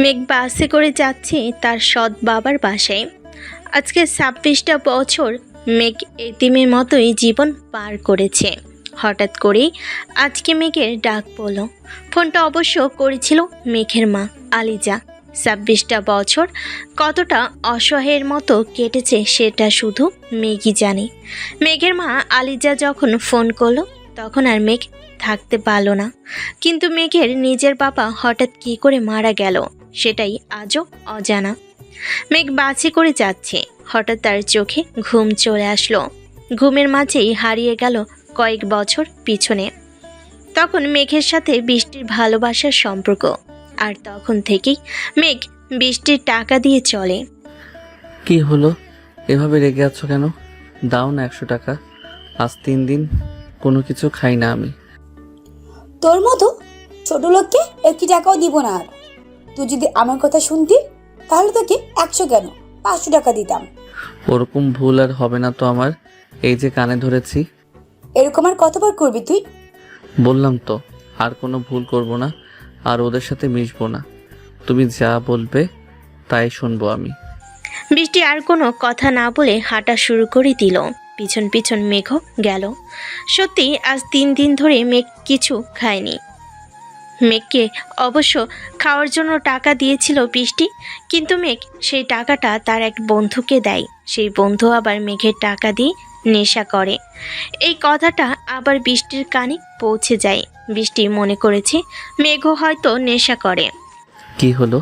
মেঘ বাসে করে যাচ্ছে তার সৎ বাবার বাসায়। আজকে ২৬টা বছর মেঘ এতিমের মতোই জীবন পার করেছে। হঠাৎ করেই আজকে মেঘের ডাক পড়ল। ফোনটা অবশ্য করেছিল মেঘের মা আলিজা। ২৬টা বছর কতটা অসহায়ের মতো কেটেছে সেটা শুধু মেঘই জানে। মেঘের মা আলিজা যখন ফোন করলো তখন আর মেঘ থাকতে পারল না। কিন্তু মেঘের নিজের বাবা হঠাৎ কী করে মারা গেল সেটাই আজও অজানা। মেঘ বাসে করে যাচ্ছে, হঠাৎ তার চোখে ঘুম চলে আসলো। ঘুমের মাঝেই হারিয়ে গেল কয়েক বছর পিছনে। তখন মেঘের সাথে বৃষ্টির ভালোবাসার সম্পর্ক, আর তখন থেকেই মেঘ বৃষ্টির টাকা দিয়ে চলে। কি হলো, এভাবে রেগে আছো কেন? দাও না 100 টাকা। আজ 3 দিন কোনো কিছু খাই না আমি। তোর মতো ছোট লোককে 1 টাকাও দিব না। আর তুই যদি আমার কথা শুনতি তাহলে তোকে 100 কেন 500 টাকা দিতাম। ওরকম ভুল আর হবে না তো আমার। এই যে কানে ধরেছি। এরকম আর কতবার করবি তুই? বললাম তো আর কোনো ভুল করব না, আর ওদের সাথে মিশবো না। তুমি যা বলবে তাই শুনবো আমি। বৃষ্টি আর কোনো কথা না বলে হাঁটা শুরু করে দিল। পিছন পিছন মেঘও গেল। সত্যি আজ 3 দিন ধরে মেঘ কিছু খায়নি। মেঘকে অবশ্য খাওয়ার জন্য টাকা দিয়েছিল বৃষ্টি, কিন্তু মেঘ সেই টাকাটা তার এক বন্ধুকে দেয়। সেই বন্ধু আবার মেঘের টাকা দিয়ে নেশা করে। এই কথাটা আবার বৃষ্টির কানে পৌঁছে যায়। বৃষ্টি মনে করেছে মেঘও হয়তো নেশা করে। কি হলো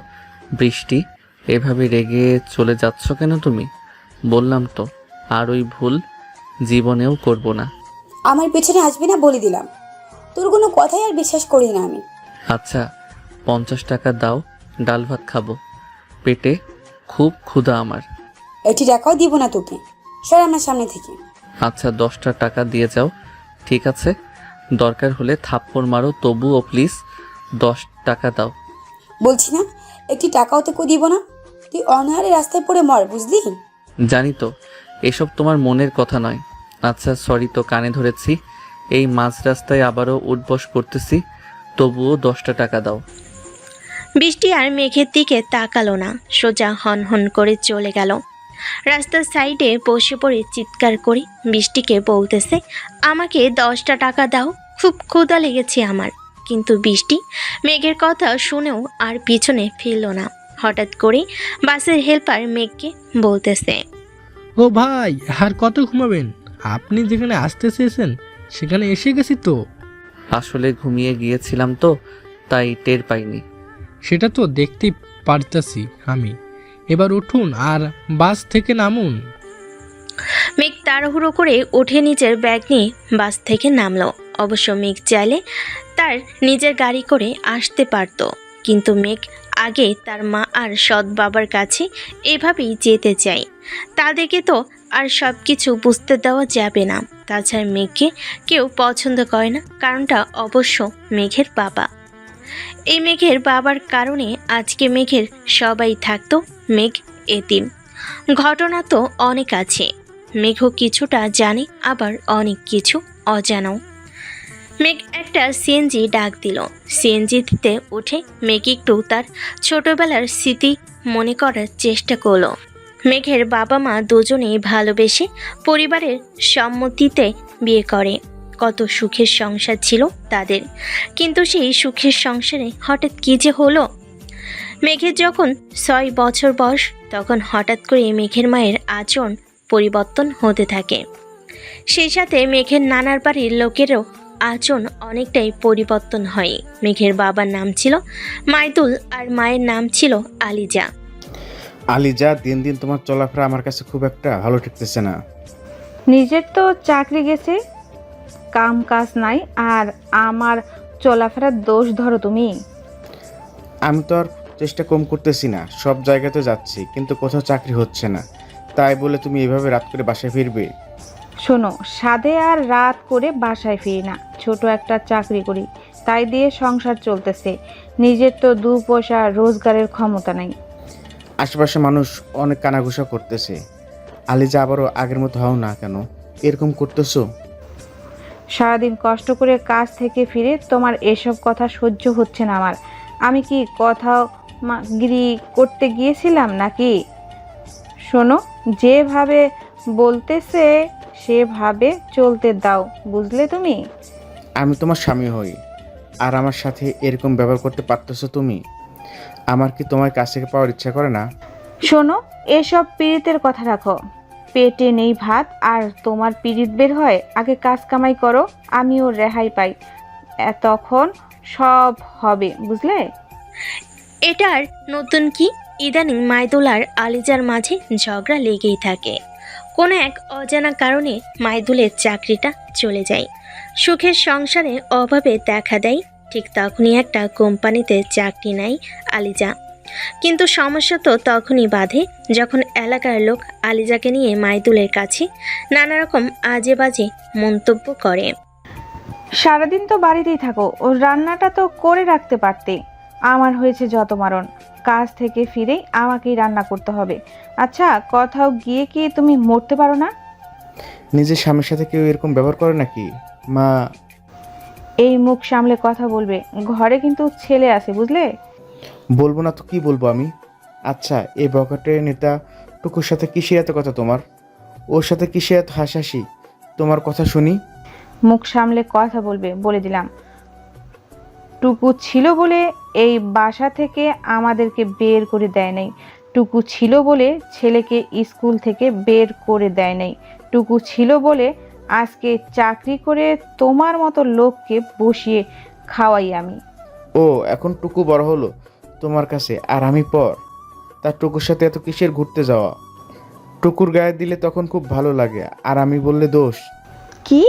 বৃষ্টি, এভাবে রেগে চলে যাচ্ছ কেন তুমি? বললাম তো আর ওই ভুল জীবনেও করব না। আমার পেছনে আসবি না বলে দিলাম। তোর কোনো কথাই আর বিশ্বাস করি না আমি। আচ্ছা 50 টাকা দাও, ডাল ভাত খাবো। পেটে খুব ক্ষুধা আমার। 1 টাকাও দিব না তোকে, সর আমার সামনে থেকে। আচ্ছা 10টা টাকা দিয়ে যাও। ঠিক আছে, দরকার হলে থাপ্পড় মারো, তবুও প্লিজ 10 টাকা দাও। বলছি না 1 টাকাও তোকে দিব না। তুই অনাহারে রাস্তায় পড়ে মর, বুঝলি? জানি তো এসব তোমার মনের কথা নয়। আচ্ছা সরি তো, কানে ধরেছি। এই মাঝ রাস্তায় আবারও উঠবস করতেছি, তবুও 10টা টাকা দাও। বৃষ্টি আর মেঘের দিকে তাকালো না, সোজা হন হন করে চলে গেল। রাস্তার সাইডে বসে পড়ে চিৎকার করে বৃষ্টিকে বলতেছে, আমাকে 10টা টাকা দাও, খুব ক্ষুধা লেগেছে আমার। কিন্তু বৃষ্টি মেঘের কথা শুনেও আর পিছনে ফিরল না। হঠাৎ করে বাসের হেল্পার মেঘকে বলতেছে, ও ভাই, আর কত ঘুমাবেন? আপনি যেখানে আসতে চেয়েছেন সেখানে এসে গেছি তো। আসলে ঘুমিয়ে গিয়েছিলাম তো, তাই টের পাইনি। সেটা তো দেখতেই পারতাছি আমি। এবার উঠুন আর বাস থেকে নামুন। মেঘ তাড়াহুড়ো করে উঠে নিজের ব্যাগ নিয়ে বাস থেকে নামলো। অবশ্য মেঘ চাইলে তার নিজের গাড়ি করে আসতে পারত, কিন্তু মেঘ আগে তার মা আর সৎ বাবার কাছে এভাবেই যেতে চায়। তাদেরকে তো আর সব কিছু বুঝতে দেওয়া যাবে না। তাছাড়া মেঘকে কেউ পছন্দ করে না, কারণটা অবশ্য মেঘের বাবা। এই মেঘের বাবার কারণে আজকে মেঘের সবাই থাকতো, মেঘ এতিম। ঘটনা তো অনেক আছে, মেঘও কিছুটা জানে, আবার অনেক কিছু অজানাও। মেঘ একটা সিএনজি ডাক দিল। সিএনজিতে উঠে মেঘ একটু তার ছোটবেলার স্মৃতি মনে করার চেষ্টা করলো। মেঘের বাবা মা দুজনেই ভালোবেসে পরিবারের সম্মতিতে বিয়ে করে। কত সুখের সংসার ছিল তাদের, কিন্তু সেই সুখের সংসারে হঠাৎ কী যে হলো। মেঘের যখন 6 বছর বয়স, তখন হঠাৎ করে মেঘের মায়ের আচরণ পরিবর্তন হতে থাকে। সেই সাথে মেঘের নানার বাড়ির লোকেরও আচরণ অনেকটাই পরিবর্তন হয়। মেঘের বাবার নাম ছিল মাইদুল আর মায়ের নাম ছিল আলিজা। আলিজা, দিন দিন তোমার চলাফেরা আমার কাছে খুব একটা ভালো ঠেকতেছে না। নিজের তো চাকরি গেছে, কাম কাজ নাই, আর আমার চলাফেরার দোষ ধরো তুমি। আমি তো আর চেষ্টা কম করতেছি না, সব জায়গাতে যাচ্ছি, কিন্তু কোথাও চাকরি হচ্ছে না। তাই বলে তুমি এভাবে রাত করে বাসায় ফিরবে? শোনো, সাধে আর রাত করে বাসায় ফিরি না, ছোট একটা চাকরি করি, তাই দিয়ে সংসার চলতেছে। নিজের তো 2 পয়সা রোজগারের ক্ষমতা নাই। আশেপাশে মানুষ অনেক কানাঘুষা করতেছে। আলিজা, আবারও আগের মতো হও না কেন? এরকম করতেছো? সারাদিন কষ্ট করে কাজ থেকে ফিরে তোমার এসব কথা সহ্য হচ্ছে না আমার। আমি কি কোথাও মাগিরি করতে গিয়েছিলাম নাকি? শোনো, যেভাবে বলতেছে সেভাবে চলতে দাও, বুঝলে তুমি? আমি তোমার স্বামী হই, আর আমার সাথে এরকম ব্যবহার করতে পারতেছো তুমি? আমার কি তোমার কাছ থেকে পাওয়ার ইচ্ছা করে না? শোনো, এসব পীড়িতের কথা রাখো। পেটে নেই ভাত আর তোমার পীড়িত বের হয়? আগে কাজ কামাই করো, আমিও রেহাই পাই, তখন সব হবে, বুঝলে? এটার নতুন কি? ইদানিং মাইদুল আর আলিজার মাঝে ঝগড়া লেগেই থাকে। কোনো এক অজানা কারণে মাইদুলের চাকরিটা চলে যায়, সুখের সংসারে অভাবে দেখা দেয়। ঠিক তখনই একটা কোম্পানিতে চাকরি নেয় আলিজা। কিন্তু সমস্যা তো তখনই বাধে যখন এলাকার লোক আলিজাকে নিয়ে মাইদুলের কাছে নানা রকম আজে বাজে মন্তব্য করে। সারাদিন তো বাড়িতেই থাকো, ওর রান্নাটা তো করে রাখতে পারতে। আমার হয়েছে যত মারণ, কাজ থেকে ফিরেই আমাকেই রান্না করতে হবে। আচ্ছা, কোথাও গিয়ে কি তুমি মরতে পারো না? নিজের স্বামীর সাথে কেউ এরকম ব্যবহার করে নাকি মা? এই মুখ সামলে কথা বলবে, ঘরে কিন্তু ছেলে আছে, বুঝলে? বলবো না তো কি বলবো আমি? আচ্ছা, এই বকাটে নেতা টুকুর সাথে কিসের এত কথা তোমার? ওর সাথে কিসের এত হাসাহাসি? তোমার কথা শুনি। মুখ সামলে কথা বলবে, বলে দিলাম। টুকু ছিল বলে এই বাসা থেকে আমাদেরকে বের করে দেয় নাই। টুকু ছিল বলে ছেলেকে স্কুল থেকে বের করে দেয় নাই। টুকু ছিল বলে আজকে চাকরি করে তোমার মতো লোককে বসিয়ে খাওয়াই আমি। ও, এখন টুকু বড় হলো তোমার কাছে আর আমি পর? তার টুকুর সাথে এত কিসের ঘুরতে যাওয়া? টুকুর গায়ে দিলে তখন খুব ভালো লাগে, আর আমি বললে দোষ? কি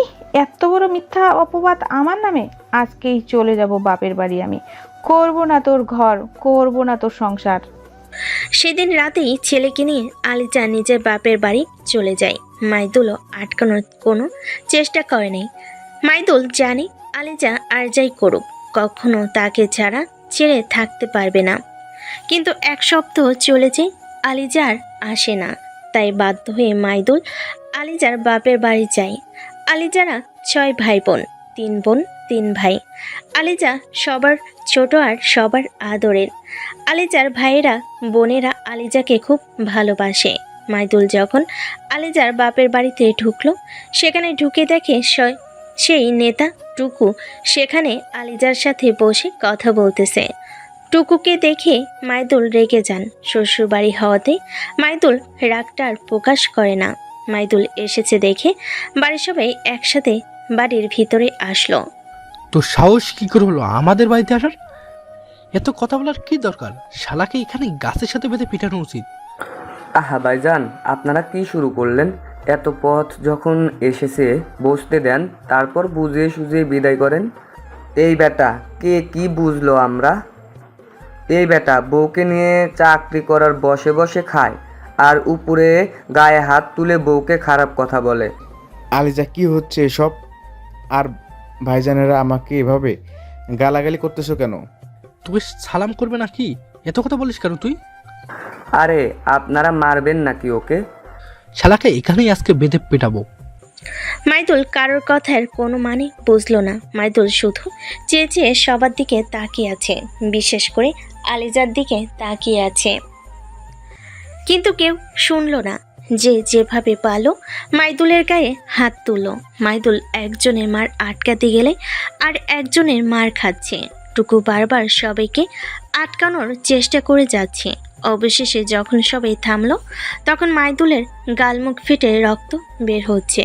এত বড় মিথ্যা অপবাদ আমার নামে? আজকেই চলে যাব বাপের বাড়ি আমি। করব না তোর ঘর, করব না তোর সংসার। সেদিন রাতেই ছেলেকে নিয়ে আলিজা নিজের বাপের বাড়ি চলে যায়। মাইদুলও আটকানোর কোনো চেষ্টা করেনি। মাইদুল জানে আলিজা আর যাই করুক কখনো তাকে ছাড়া ছেড়ে থাকতে পারবে না। কিন্তু এক সপ্তাহ চলে যায়, আলিজা আর আসে না। তাই বাধ্য হয়ে মাইদুল আলিজার বাপের বাড়ি যায়। আলিজারা 6 ভাই বোন, 3 বোন 3 ভাই। আলিজা সবার ছোট আর সবার আদরের। আলিজার ভাইয়েরা বোনেরা আলিজাকে খুব ভালোবাসে। মাইদুল যখন আলিজার বাপের বাড়িতে ঢুকলো, সেখানে ঢুকে দেখে সেই নেতা টুকু সেখানে আলিজার সাথে বসে কথা বলতেছে। টুকুকে দেখে মাইদুল রেগে যান। শ্বশুরবাড়ি হওয়াতে মাইদুল রাগটা আর প্রকাশ করে না। মাইদুল এসেছে দেখে বাড়ির সবাই একসাথে বাড়ির ভিতরে আসলো। তোর সাহস কি করে হলো আমাদের বাড়িতে আসার? এত কথা বলার কি দরকার? শালাকে এখানে গাছের সাথে বেঁধে পিটানো উচিত। আহা ভাইজান, আপনারা কি শুরু করলেন? এত পথ যখন এসেছে বসতে দেন, তারপর বুঝিয়ে সুঝিয়ে বিদায় করেন। এই বেটা কে কি বুঝলো আমরা? এই বেটা বউকে নিয়ে চাকরি করার বসে বসে খায়, আর উপরে গায়ে হাত তুলে বউকে খারাপ কথা বলে। আলিজা, কি হচ্ছে এসব? আর ভাইজানেরা আমাকে এভাবে গালাগালি করতেছো কেন? তোকে সালাম করবে নাকি? এত কথা বলিস কেন তুই? আরে আপনারা মারবেন নাকি ওকে? শালাকে এখানেই আজকে বেঁধে পেটাবো। মাইদুল কারোর কথার কোনো মানে বুঝলো না। মাইদুল শুধু চেয়ে চেয়ে সবার দিকে তাকিয়ে আছে, বিশেষ করে আলিজার দিকে তাকিয়ে আছে। কিন্তু কেউ শুনলো না। যে যেভাবে পালো মাইদুলের গায়ে হাত তুললো। মাইদুল একজনের মার আটকাতে গেলে আর একজনের মার খাচ্ছে। টুকু বারবার সবাইকে আটকানোর চেষ্টা করে যাচ্ছে। অবশেষে যখন সবাই থামলো, তখন মাইদুলের গালমুখ ফেটে রক্ত বের হচ্ছে।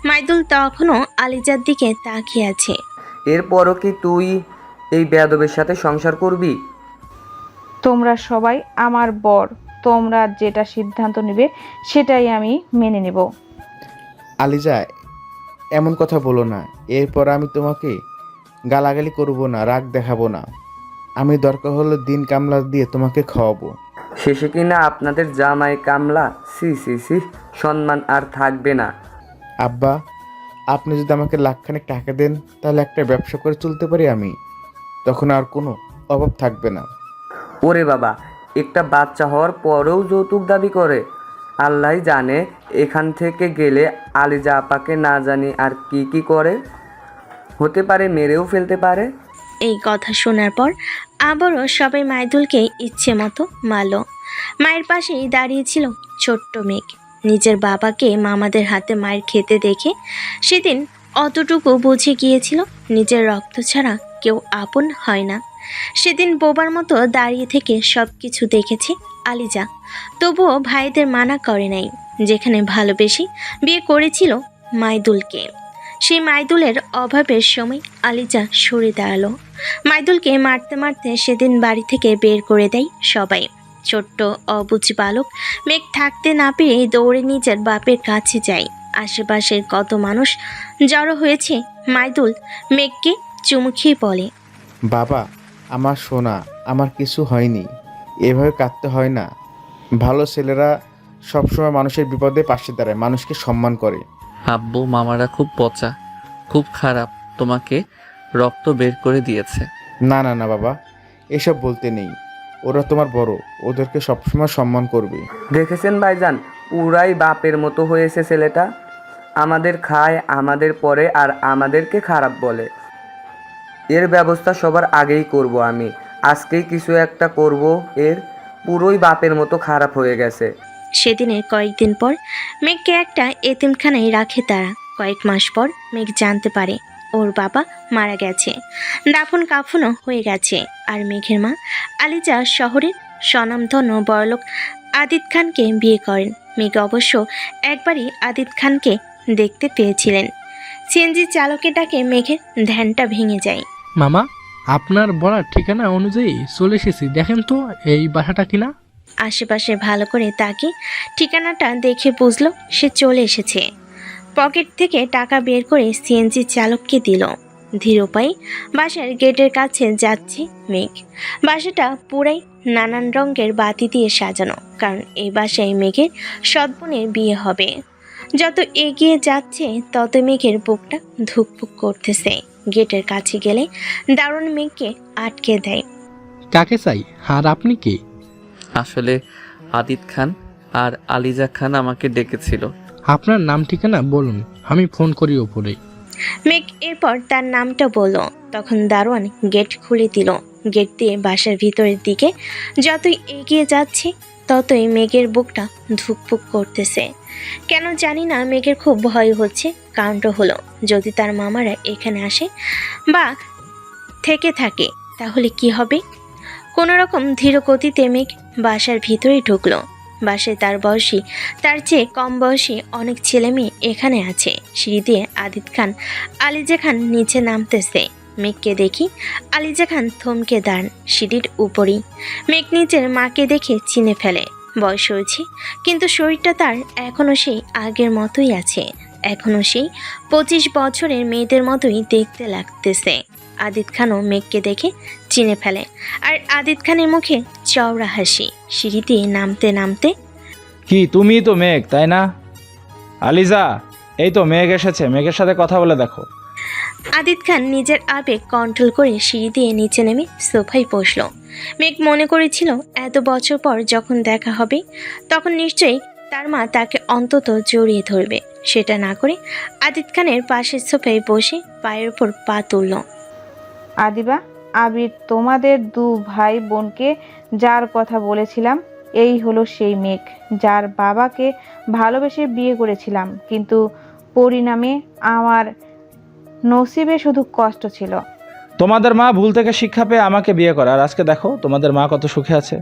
মাইদুল তখনও আলিজার দিকে তাকিয়ে আছে। এরপরও কি তুই এই বেয়াদবের সাথে সংসার করবি? তোমরা সবাই আমার বর, তোমরা যেটা সিদ্ধান্ত নেবে সেটাই আমি মেনে নেব। আলিজা, এমন কথা বলো না। এরপর আমি তোমাকে গালাগালি করব না, রাগ দেখাবো না। আমি দরকার হলে দিন কামলা দিয়ে তোমাকে খাওয়াবো। শেষে কিনা আপনাদের জামাই কামলা? সি সি সি, সম্মান আর থাকবে না। আব্বা, আপনি যদি আমাকে লাখখানেক টাকা দেন, তাহলে একটা ব্যবসা করে চলতে পারি আমি। তখন আর কোনো অভাব থাকবে না। ওরে বাবা, একটা বাচ্চা হওয়ার পরেও যৌতুক দাবি করে! আল্লাহ জানে এখান থেকে গেলে আলিজা আপাকে না জানি আর কি কি করে। হতে পারে মেরেও ফেলতে পারে। এই কথা শোনার পর আবারও সবাই মাইদুলকে ইচ্ছে মতো মারল। মায়ের পাশেই দাঁড়িয়েছিল ছোট্ট মেঘ। নিজের বাবাকে মামাদের হাতে মায়ের খেতে দেখে সেদিন অতটুকু বুঝে গিয়েছিল নিজের রক্ত ছাড়া কেউ আপন হয় না। সেদিন বোবার মতো দাঁড়িয়ে থেকে সব কিছু দেখেছে আলিজা, তবুও ভাইদের মানা করে নাই। যেখানে ভালোবেসে বিয়ে করেছিল মাইদুলকে, সেই মাইদুলের অভাবের সময় আলিজা সরে দাঁড়ালো। মাইদুলকে মারতে মারতে সেদিন বাড়ি থেকে বের করে দেয় সবাই। ছোট্ট অবুঝ বালক মেঘ থাকতে না পেরে দৌড়ে নিজের বাপের কাছে যায়। আশেপাশের কত মানুষ জড়ো হয়েছে। মাইদুল মেঘকে চুমু খেয়ে বলে, বাবা, আমার সোনা, আমার কিছু হয়নি, এভাবে কাঁদতে হয় না। ভালো ছেলেরা সবসময় মানুষের বিপদে পাশে দাঁড়ায়, মানুষকে সম্মান করে। আব্বু মামারা খুব পচা, খুব খারাপ, তোমাকে রক্ত বের করে দিয়েছে। না না না বাবা, এসব বলতে নেই। ওরা তোমার বড়, ওদেরকে সবসময় সম্মান করবে। দেখেছেন ভাইজান, পুরাই বাপের মতো হয়েছে ছেলেটা। আমাদের খায়, আমাদের পরে, আর আমাদেরকে খারাপ বলে। এর ব্যবস্থা সবার আগেই করব আমি। আজকেই কিছু একটা করব। এর পুরোই বাপের মতো খারাপ হয়ে গেছে। সেদিনের কয়েকদিন পর মেঘকে একটা এতিমখানায় রাখে তারা। কয়েক মাস পর মেঘ জানতে পারে ওর বাবা মারা গেছে, দাফন কাফনও হয়ে গেছে। আর মেঘের মা আলিজা শহরের স্বনামধন্য বড়লোক আদিত খানকে বিয়ে করেন। মেঘ অবশ্য একবারই আদিত খানকে দেখতে পেয়েছিলেন। সিএনজি চালকের ডাকে মেঘের ধ্যানটা ভেঙে যায়। মামা, আপনার বলার ঠিকানা অনুযায়ী চলে এসেছি, দেখেন তো এই বাসাটা কিনা। আশেপাশে ভালো করে তাকে ঠিকানাটা দেখে বুঝলো সে চলে এসেছে। পকেট থেকে টাকা বের করে সিএনজি চালককে দিল। ধীর পায়ে বাসার গেটের কাছে যাচ্ছে মেঘ। বাসাটা পুরাই নানান রঙের বাতি দিয়ে সাজানো, কারণ এই বাসায় মেঘের সৎবোনের বিয়ে হবে। যত এগিয়ে যাচ্ছে তত মেঘের বুকটা ধুকপুক করতেছে। গেটের কাছে গেলে দারুণ মেঘকে আটকে দেয়। কাকে চাই, আর আপনি কে? আসলে আদিত খান আর আলিজা খান আমাকে ডেকেছিল। আপনার নাম ঠিকানা বলুন, আমি ফোন করি ওপরে। মেঘ এরপর তার নামটা বলল। তখন দারোয়ান গেট খুলে দিল। গেট দিয়ে বাসার ভিতরের দিকে যতই এগিয়ে যাচ্ছে ততই মেঘের বুকটা ধুকপুক করতেছে। কেন জানি না মেঘের খুব ভয় হচ্ছে। কারণটা হলো, যদি তার মামারা এখানে আসে বা থেকে থাকে তাহলে কি হবে। কোনো রকম ধীর গতিতে মেঘ বাসার ভিতরে ঢুকলো। বাসায় তার বয়সী, তার চেয়ে কম বয়সী অনেক ছেলে মেয়ে এখানে আছে। সিঁড়ি দিয়ে আদিত খান, আলিজা খান নিচে নামতেছে। মেঘকে দেখি আলিজা খান থমকে দাঁড়ান সিঁড়ির উপরেই। মেঘ নিজের মাকে দেখে চিনে ফেলে। বয়স হয়েছে কিন্তু শরীরটা তার এখনও সেই আগের মতোই আছে। এখনও সেই 25 বছরের মেয়েদের মতোই দেখতে লাগতেছে। আদিত খানও মেঘকে দেখে চিনে ফেলে, আর আদিত খানের মুখে চওড়া হাসি। সিঁড়ি দিয়ে নামতে নামতে, কি তুমি তো মেঘ, তাই না? আলিজা, এই তো মেঘ এসেছে, মেঘের সাথে কথা বলে দেখো। আদিত খান নিজের আবেগ কন্ট্রোল করে সিঁড়ি দিয়ে নিচে নেমে সোফায় বসলো। মেঘ মনে করেছিল এত বছর পর যখন দেখা হবে তখন নিশ্চয়ই তার মা তাকে অন্তত জড়িয়ে ধরবে। সেটা না করে আদিত খানের পাশের সোফায় বসে পায়ের ওপর পা তুলল। আদিবা, আবির, তোমাদের 2 ভাই বোনকে যার কথা বলেছিলাম, এই হলো সেই মেঘ যার বাবাকে ভালোবেসে বিয়ে করেছিলাম, কিন্তু পরিণামে আমার নসিবে শুধু কষ্ট ছিল। তোমাদের মা ভুল থেকে শিক্ষা পেয়ে আমাকে বিয়ে করে, আর আজকে দেখো তোমাদের মা কত সুখে আছে।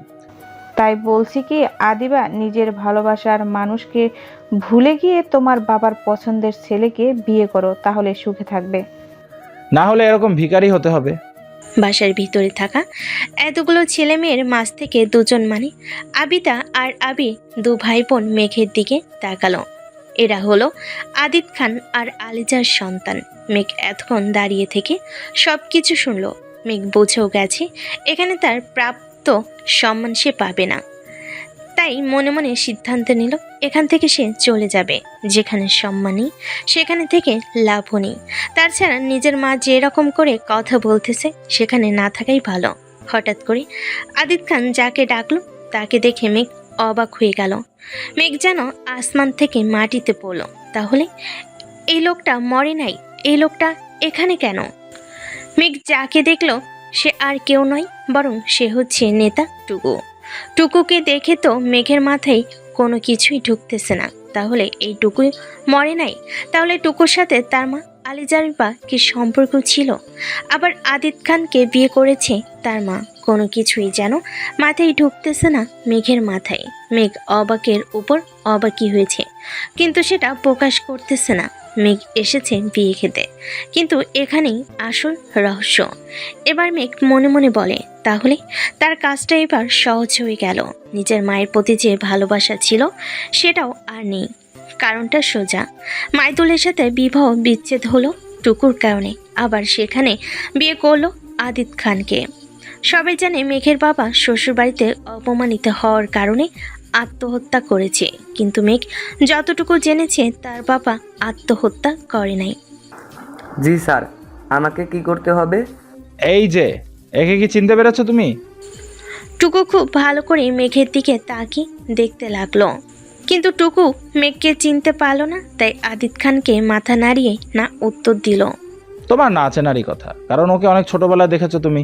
তাই বলছি কি আদিবা, নিজের ভালোবাসার মানুষকে ভুলে গিয়ে তোমার বাবার পছন্দের ছেলেকে বিয়ে করো, তাহলে সুখে থাকবে। না হলে এরকম ভিখারি হতে হবে। বাসার ভিতরে থাকা এতগুলো ছেলে মেয়ের মাঝ থেকে দুজন মানে আবিতা আর আবির 2 ভাই বোন মেঘের দিকে তাকালো। এরা হলো আদিত খান আর আলিজার সন্তান। মেঘ এতক্ষণ দাঁড়িয়ে থেকে সব কিছু শুনলো। মেঘ বুঝেও গেছে এখানে তার প্রাপ্ত সম্মান সে পাবে না। তাই মনে মনে সিদ্ধান্ত নিল এখান থেকে সে চলে যাবে। যেখানে সম্মান নেই সেখানে থেকে লাভও নেই। তাছাড়া নিজের মা যে রকম করে কথা বলতেছে সেখানে না থাকাই ভালো। হঠাৎ করে আদিত খান যাকে ডাকলো তাকে দেখে মেঘ অবাক হয়ে গেল। মেঘ যেন আসমান থেকে মাটিতে পড়ল। তাহলে এই লোকটা মরে নাই, এই লোকটা এখানে কেন? মেঘ যাকে দেখলো সে আর কেউ নয়, বরং সে হচ্ছে নেতা টুকু। টুকুকে দেখে তো মেঘের মাথায় কোনো কিছুই ঢুকতেছে না। তাহলে এই টুকু মরে নাই? তাহলে টুকুর সাথে তার মা আলিজার বা কি সম্পর্ক ছিল? আবার আদিত খানকে বিয়ে করেছে তার মা। কোনো কিছুই যেন মাথায় ঢুকতেছে না মেঘের মাথায়। মেঘ অবাকের উপর অবাকি হয়েছে, কিন্তু সেটা প্রকাশ করতেছে না। মেঘ এসেছে বিয়ে খেতে, কিন্তু এখানেই আসল রহস্য। এবার মেঘ মনে মনে বলে, তাহলে তার কাজটা এবার সহজ হয়ে গেল। নিজের মায়ের প্রতি যে ভালোবাসা ছিল সেটাও আর নেই। কারণটা সোজা, মাইদুলের সাথে বিবাহ বিচ্ছেদ হলো টুকুর কারণে। আবার সেখানে বিয়ে করলো আদিত খানকে। সবাই জানে মেঘের বাবা শ্বশুরবাড়িতে অপমানিত হওয়ার কারণে আত্মহত্যা করেছে, কিন্তু মেঘ যতটুকু জেনেছে তার বাবা আত্মহত্যা করে নাই। জি স্যার, আমাকে কি করতে হবে? এই যে, একে কি চিনতে পেরেছো তুমি? টুকু খুব ভালো করে মেঘের দিকে তাকিয়ে দেখতে লাগলো, কিন্তু টুকু মেঘকে চিনতে পারলো না। তাই আদিত খানকে মাথা নাড়িয়ে না উত্তর দিল। তোমার না চেনারই কথা, কারণ ওকে অনেক ছোটবেলায় দেখেছো তুমি।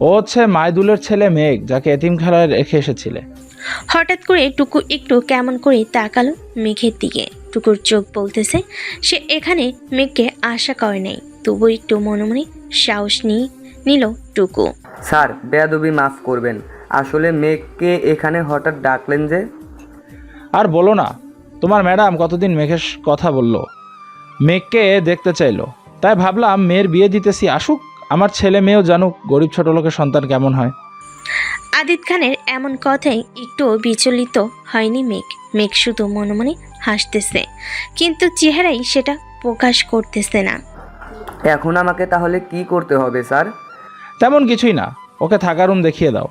ও হচ্ছে মাইদুলের ছেলে মেঘ, যাকে এতিমখানায় রেখে এসেছিলে। হঠাৎ করে টুকু একটু কেমন করে তাকালো মেঘের দিকে। টুকুর চোখ বলতেছে সে এখানে মেঘকে আশা করে নাই, তবু একটু মনে মনে সাহস নিয়ে নিল টুকু। স্যার, বেয়াদবি মাফ করবেন। আসলে মেঘকে এখানে হঠাৎ ডাকলেন যে? আর বলো না, তোমার ম্যাডাম কতদিন মেঘের কথা বললো, মেঘকে দেখতে চাইলো। তাই ভাবলাম মেয়ের বিয়ে দিতেছি, আসুক, আমার ছেলে মেয়েও জানুক গরিব ছোট লোকের সন্তান কেমন হয়। আদিত খানের এমন কথায় একটুও বিচলিত হয়নি মেঘ। মেঘ শুধু মনে মনে হাসতেছে, কিন্তু চেহারাই সেটা প্রকাশ করতেছে না। এখন আমাকে তাহলে কি করতে হবে স্যার? তেমন কিছুই না, ওকে থাকার রুম দেখিয়ে দাও।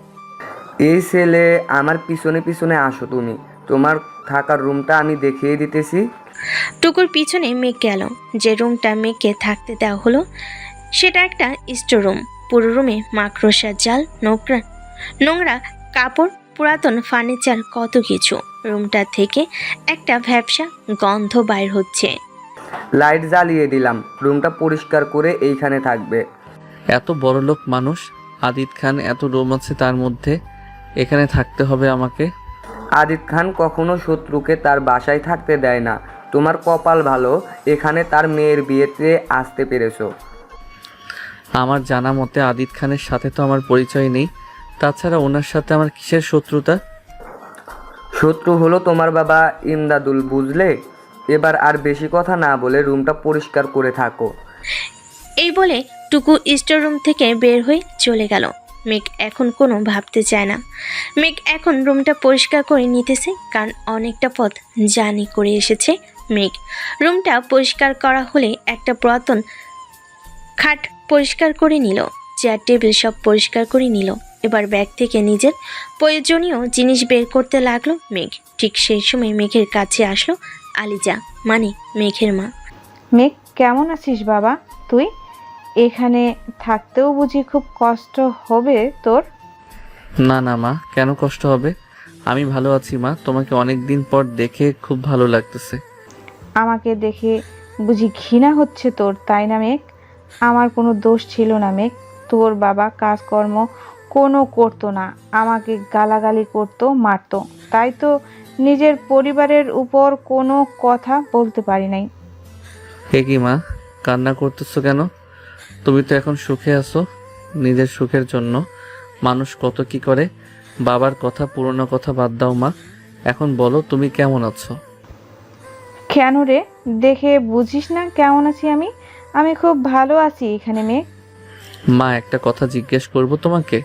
এই ছেলে, আমার পিছনে পিছনে আসো তুমি। তোমার থাকার রুমটা আমি দেখিয়ে দিতেছি। টুকুর পিছনে মেঘ গেল। যে রুমটা মেঘকে থাকতে দেওয়া হলো সেটা একটা স্টোর রুম। পুরো রুমে মাকড়সার জাল, নোংরা কাপড়, পুরাতন ফার্নিচার, কত কিছু। রুমটা থেকে একটা ভ্যাপসা গন্ধ বাইর হচ্ছে। লাইট জ্বালিয়ে দিলাম, রুমটা পরিষ্কার করে এইখানে থাকবে। এত বড়লোক মানুষ আদিত খান, এত রুম আছে তার মধ্যে এখানে থাকতে হবে আমাকে? আদিত খান কখনো শত্রুকে তার বাসায় থাকতে দেয় না। তোমার কপাল ভালো, এখানে তার মেয়ের বিয়েতে আসতে পেরেছো। আমার জানা মতে আদিত খানের সাথে তো আমার পরিচয় নেই। তাছাড়া ওনার সাথে আমার কিসের শত্রুতা? শত্রু হলো তোমার বাবা ইমদাদুল, বুঝলে? এবার আর বেশি কথা না বলে রুমটা পরিষ্কার করে থাকো। এই বলে টুকু স্টোর রুম থেকে বের হয়ে চলে গেল। মেঘ এখন কোনো ভাবতে চায় না। মেঘ এখন রুমটা পরিষ্কার করে নিতেছে, কারণ অনেকটা পথ জার্নি করে এসেছে মেঘ। রুমটা পরিষ্কার করা হলে একটা পুরাতন খাট পরিষ্কার করে নিল, চেয়ার টেবিল সব পরিষ্কার করে নিল। এবার ব্যাগ থেকে নিজের প্রয়োজনীয় জিনিস বের করতে লাগলো মেঘ। ঠিক সেই সময় মেঘের কাছে আসলো আলিজা, মানে মেঘের মা। মেঘ, কেমন আছিস বাবা তুই? এখানে থাকতেও বুঝি খুব কষ্ট হবে তোর? না না মা, কেন কষ্ট হবে? আমি ভালো আছি মা। তোমাকে অনেক দিন পর দেখে খুব ভালো লাগতেছে। আমাকে দেখে বুঝি ঘৃণা হচ্ছে তোর, তাই না মেঘ? আমার কোনো দোষ ছিল না মেঘ। তোর বাবা কাজকর্ম কোনো করতো না, আমাকে গালাগালি করতো, মারতো। তাই তো নিজের পরিবারের উপর কোনো কথা বলতে পারি নাই। হে কি মা, কান্না করতেছো কেন? তুমি তো এখন সুখে আছো। নিজের সুখের জন্য মানুষ কত কি করে। বাবার কথা, পুরনো কথা বাদ দাও মা। এখন বলো তুমি কেমন আছো? কেন রে, দেখে বুঝিস না কেমন আছি আমি? আমি খুব ভালো আছি এখানে মেঘ। মা, একটা কথা জিজ্ঞেস করব তোমাকে?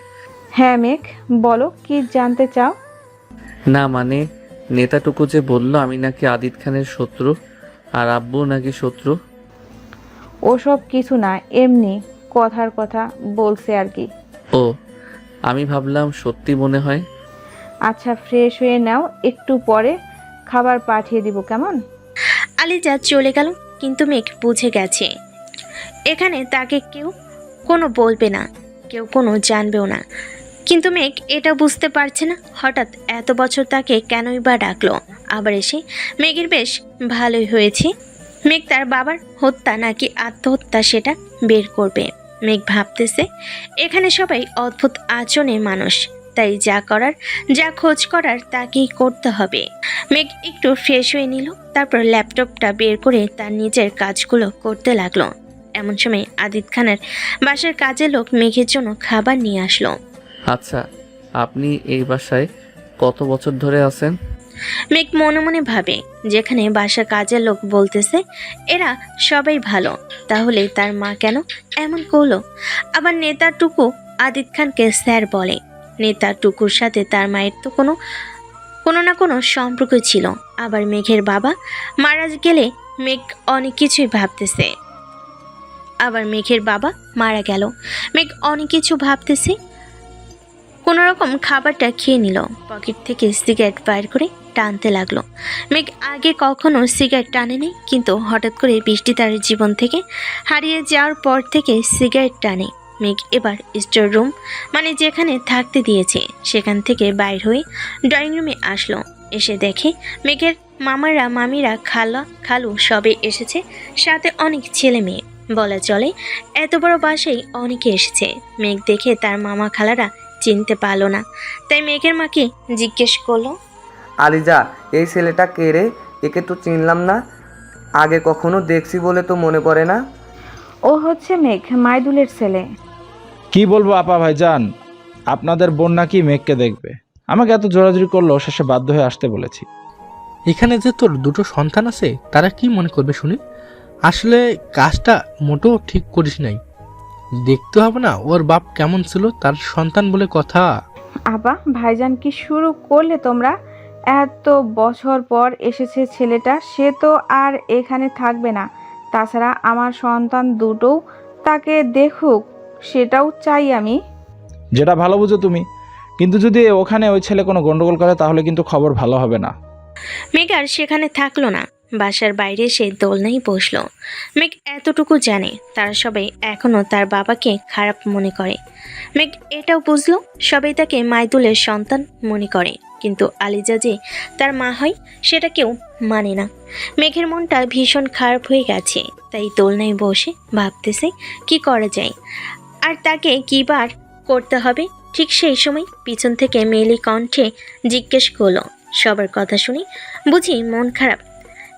হ্যাঁ মেঘ, বলো, কি জানতে চাও? না মানে, নেতাটুকু যে বলল আমি নাকি আদিত খানের শত্রু, আর আব্বু নাকি শত্রু। ওসব কিছু না, এমনি কথার কথা বলছে আর কি। ও, আমি ভাবলাম সত্যি মনে হয়। আচ্ছা, ফ্রেশ হয়ে নাও, একটু পরে খাবার পাঠিয়ে দিব, কেমন? আলিজা চলে গেল, কিন্তু মেঘ বুঝে গেছে এখানে তাকে কেউ কোনো বলবে না, কেউ কোনো জানবেও না। কিন্তু মেঘ এটা বুঝতে পারছে না হঠাৎ এত বছর তাকে কেনই বা ডাকলো। আবার এসে মেঘের বেশ ভালোই হয়েছে। মেঘ তার বাবার হত্যা নাকি আত্মহত্যা সেটা বের করবে। মেঘ ভাবতেছে এখানে সবাই অদ্ভুত আচরণের মানুষ, তাই যা করার, যা খোঁজ করার তাকেই করতে হবে। মেঘ একটু ফ্রেশ হয়ে নিল, তারপর ল্যাপটপটা বের করে তার নিজের কাজগুলো করতে লাগলো। এমন সময় আদিত খানের বাসার কাজের লোক মেঘের জন্য খাবার নিয়ে আসলো। আচ্ছা, আপনি এই বাসায় কত বছর ধরে আছেন? মেঘ মনে মনে ভাবে, যেখানে বাসার কাজের লোক বলতেছে এরা সবাই ভালো, তাহলে তার মা কেন এমন করলো? আবার নেতার টুকু আদিত খানকে স্যার বলে। নেতার টুকুর সাথে তার মায়ের তো কোনো না কোনো সম্পর্ক ছিল। আবার মেঘের বাবা মারা গেলে মেঘ অনেক কিছুই ভাবতেছে। মেঘ অনেক কিছু ভাবতেছে। কোনো রকম খাবারটা খেয়ে নিল, পকেট থেকে সিগারেট বাইর করে টানতে লাগলো। মেঘ আগে কখনো সিগারেট টানেনি, কিন্তু হঠাৎ করে বৃষ্টি তার জীবন থেকে হারিয়ে যাওয়ার পর থেকে সিগারেট টানে। মেঘ এবার স্টোর রুম, মানে যেখানে থাকতে দিয়েছে, সেখান থেকে বাইর হয়ে ড্রয়িং রুমে আসলো। এসে দেখে মেঘের মামারা, মামিরা, খালু সবে এসেছে, সাথে অনেক ছেলে মেয়ে। বলা চলে এত বড় বাসায় অনেকে এসেছে। মেঘ দেখে তার মামা খালারা চিনতে পারলো না, তাই মেঘের মাকে জিজ্ঞেস করলো, আলিজা, এই ছেলেটা কে রে? একে তো চিনলাম না, আগে কখনো দেখছি বলে তো মনে পড়ে না। ও হচ্ছে মেঘ, মাইদুলের ছেলে। কি বলবো আপা ভাইজান, আপনাদের বোন নাকি মেঘকে দেখবে। আমাকে এত জোরাজুরি করলো, শেষে বাধ্য হয়ে আসতে বলেছি। এখানে যে তোর দুটো সন্তান আছে তারা কি মনে করবে শুনি? আসলে কাজটা মোটেও ঠিক করিস নাই। দেখতে হবে না ওর বাপ কেমন ছিল, তার সন্তান বলে কথা। আপা ভাইজান কি শুরু করলে তোমরা? এত বছর পর এসেছে ছেলেটা, সে তো আর এখানে থাকবে না। তাছাড়া আমার সন্তান দুটোও তাকে দেখুক, সেটাও চাই আমি। যেটা ভালো বুঝো তুমি, কিন্তু যদি ওখানে ওই ছেলে কোনো গন্ডগোল করে তাহলে কিন্তু খবর ভালো হবে না। মেঘ আর সেখানে থাকলো না, বাসার বাইরে সে দোলনায় বসলো। মেঘ এতটুকু জানে তারা সবাই এখনো তার বাবাকে খারাপ মনে করে। মেঘ এটাও বুঝলো সবাই তাকে মাইদুলের সন্তান মনে করে, কিন্তু আলিজা যে তার মা হয় সেটা কেউ মানে না। মেঘের মনটা ভীষণ খারাপ হয়ে গেছে, তাই দোলনায় বসে ভাবতেছে কি করা যায় আর তাকে কি বার করতে হবে। ঠিক সেই সময় পিছন থেকে মেলি কণ্ঠে জিজ্ঞেস করলো, সবার কথা শুনি বুঝি মন খারাপ?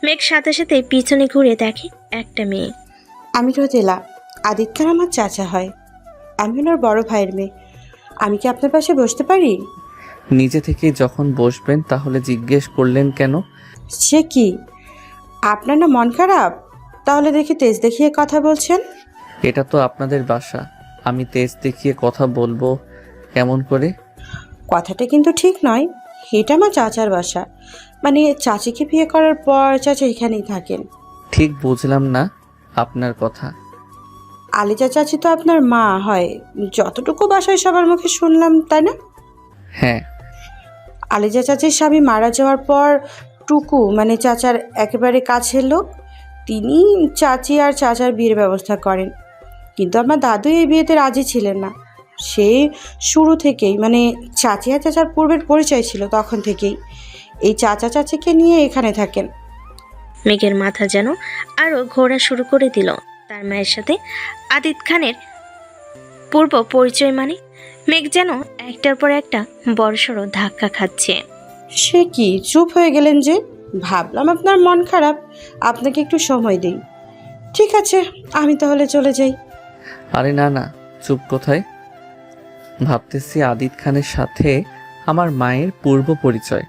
মেঘ সাথে সাথে পিছনে ঘুরে দেখে একটা মেয়ে। আমি রোদেলা, আদিত খান আমার চাচা হয়। আমি ওনার বড় ভাইয়ের মেয়ে। আমি কি আপনার পাশে বসতে পারি? নিজে থেকে যখন বসবেন তাহলে জিজ্ঞেস করলেন কেন? সে কি, আপনার না মন খারাপ? তাহলে দেখি তেজ দেখিয়ে কথা বলছেন। এটা তো আপনাদের বাসা, আমি তেজ দেখিয়ে কথা বলবো কেমন করে? কথাটা কিন্তু ঠিক নয়। এটা আমার চাচার বাসা, মানে চাচিকে বিয়ে করার পর চাচা এখানেই থাকেন। ঠিক বুঝলাম না আপনার কথা। আলিজা চাচি তো আপনার মা হয়, যতটুকু বাসায় সবার মুখে শুনলাম, তাই না? হ্যাঁ। আলিজা চাচির স্বামী মারা যাওয়ার পর টুকু, মানে চাচার একেবারে কাছের লোক, তিনি চাচি আর চাচার বিয়ের ব্যবস্থা করেন। কিন্তু আমার দাদু এই বিয়েতে রাজি ছিলেন না। সে শুরু থেকেই, মানে চাচি আর চাচার পূর্বের পরিচয় ছিল তখন থেকেই, এই চাচা চাচিকে নিয়ে এখানে থাকেন। মেঘের মাথা যেন আরো ঘোরা শুরু করে দিল। তার মায়ের সাথে আদিত খানের পূর্ব পরিচয়, মানে মেঘ যেন একটার পর একটা বড়সড় ধাক্কা খাচ্ছে। সে কি, চুপ হয়ে গেলেন যে? ভাবলাম আপনার মন খারাপ, আপনাকে একটু সময় দিই। ঠিক আছে, আমি তাহলে চলে যাই। আরে না না, চুপ কোথায়? ভাবতেছি আদিত খানের সাথে আমার মায়ের পূর্ব পরিচয়,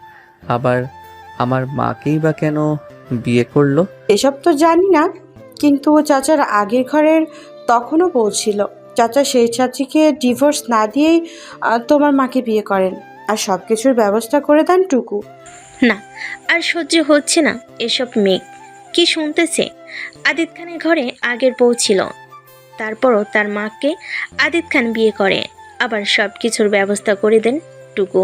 আবার আমার মাকেই বা কেন বিয়ে করলো? এসব তো জানি না, কিন্তু ও চাচার আগের ঘরের তখনও বউ ছিল। চাচা সেই চাচিকে ডিভোর্স না দিয়েই তোমার মাকে বিয়ে করেন, আর সব কিছুর ব্যবস্থা করে দেন টুকু। না, আর সহ্য হচ্ছে না এসব। মেঘ কি শুনতেছে? আদিত খানের ঘরে আগের বউ ছিল, তারপরও তার মাকে আদিত খান বিয়ে করে, আবার সব কিছুর ব্যবস্থা করে দেন টুকু।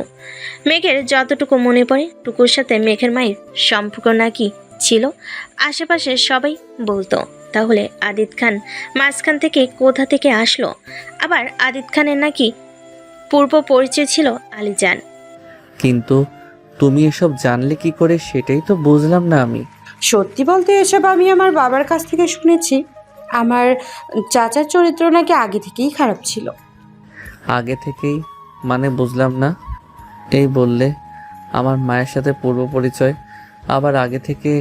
মেঘের যতটুকু মনে পড়ে, টুকুর সাথে মেঘের মায়ের সম্পর্ক নাকি ছিল, আশেপাশে সবাই বলতো। তাহলে আদিত খান মাঝখান থেকে কোথা থেকে আসলো? আবার আদিত খানের নাকি পূর্ব পরিচয় ছিল আলিজান। কিন্তু তুমি এসব জানলে কি করে, সেটাই তো বুঝলাম না আমি। সত্যি বলতে এসব আমি আমার বাবার কাছ থেকে শুনেছি। আমার চাচার চরিত্র নাকি আগে থেকেই খারাপ ছিল। আগে থেকেই মানে বুঝলাম না। এই বললে আমার মায়ের সাথে পূর্ব পরিচয়, আবার আগে থেকে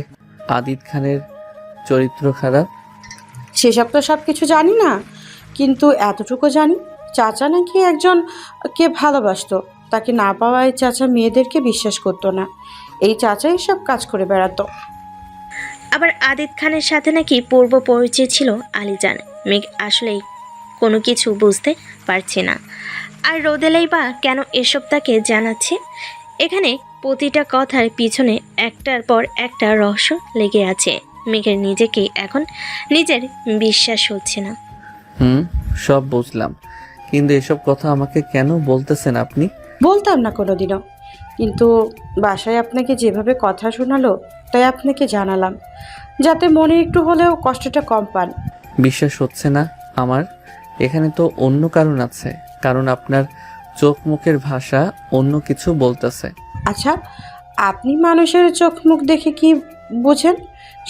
আদিত খানের চরিত্র খারাপ। সেসব তো সব কিছু জানি না, কিন্তু এতটুকু জানি চাচা নাকি একজনকে ভালোবাসতো। তাকে না পাওয়ায় চাচা মেয়েদেরকে বিশ্বাস করতো না। এই চাচা এসব কাজ করে বেড়াতো। আবার আদিত খানের সাথে নাকি পূর্ব পরিচয় ছিল আলিজান। মেঘ আসলেই কোনো কিছু বুঝতে পারছে না। আর রোদেলাই বা কেন এসব তাকে জানাচ্ছে? এখানে প্রতিটা কথার পিছনে একটার পর একটা রহস্য লেগে আছে। মেঘের নিজেকে এখন নিজের বিশ্বাস হচ্ছে না। সব বুঝলাম, কিন্তু এসব কথা আমাকে কেন বলতেছেন আপনি? বলতাম না কোনোদিনও, কিন্তু বাসায় আপনাকে যেভাবে কথা শোনালো তাই আপনাকে জানালাম, যাতে মনে একটু হলেও কষ্টটা কম পান। বিশ্বাস হচ্ছে না আমার। এখানে তো অন্য কারণ আছে, কারণ আপনার চোখ মুখের ভাষা অন্য কিছু বলতেছে। আচ্ছা, আপনি মানুষের চোখ মুখ দেখে কি বোঝেন?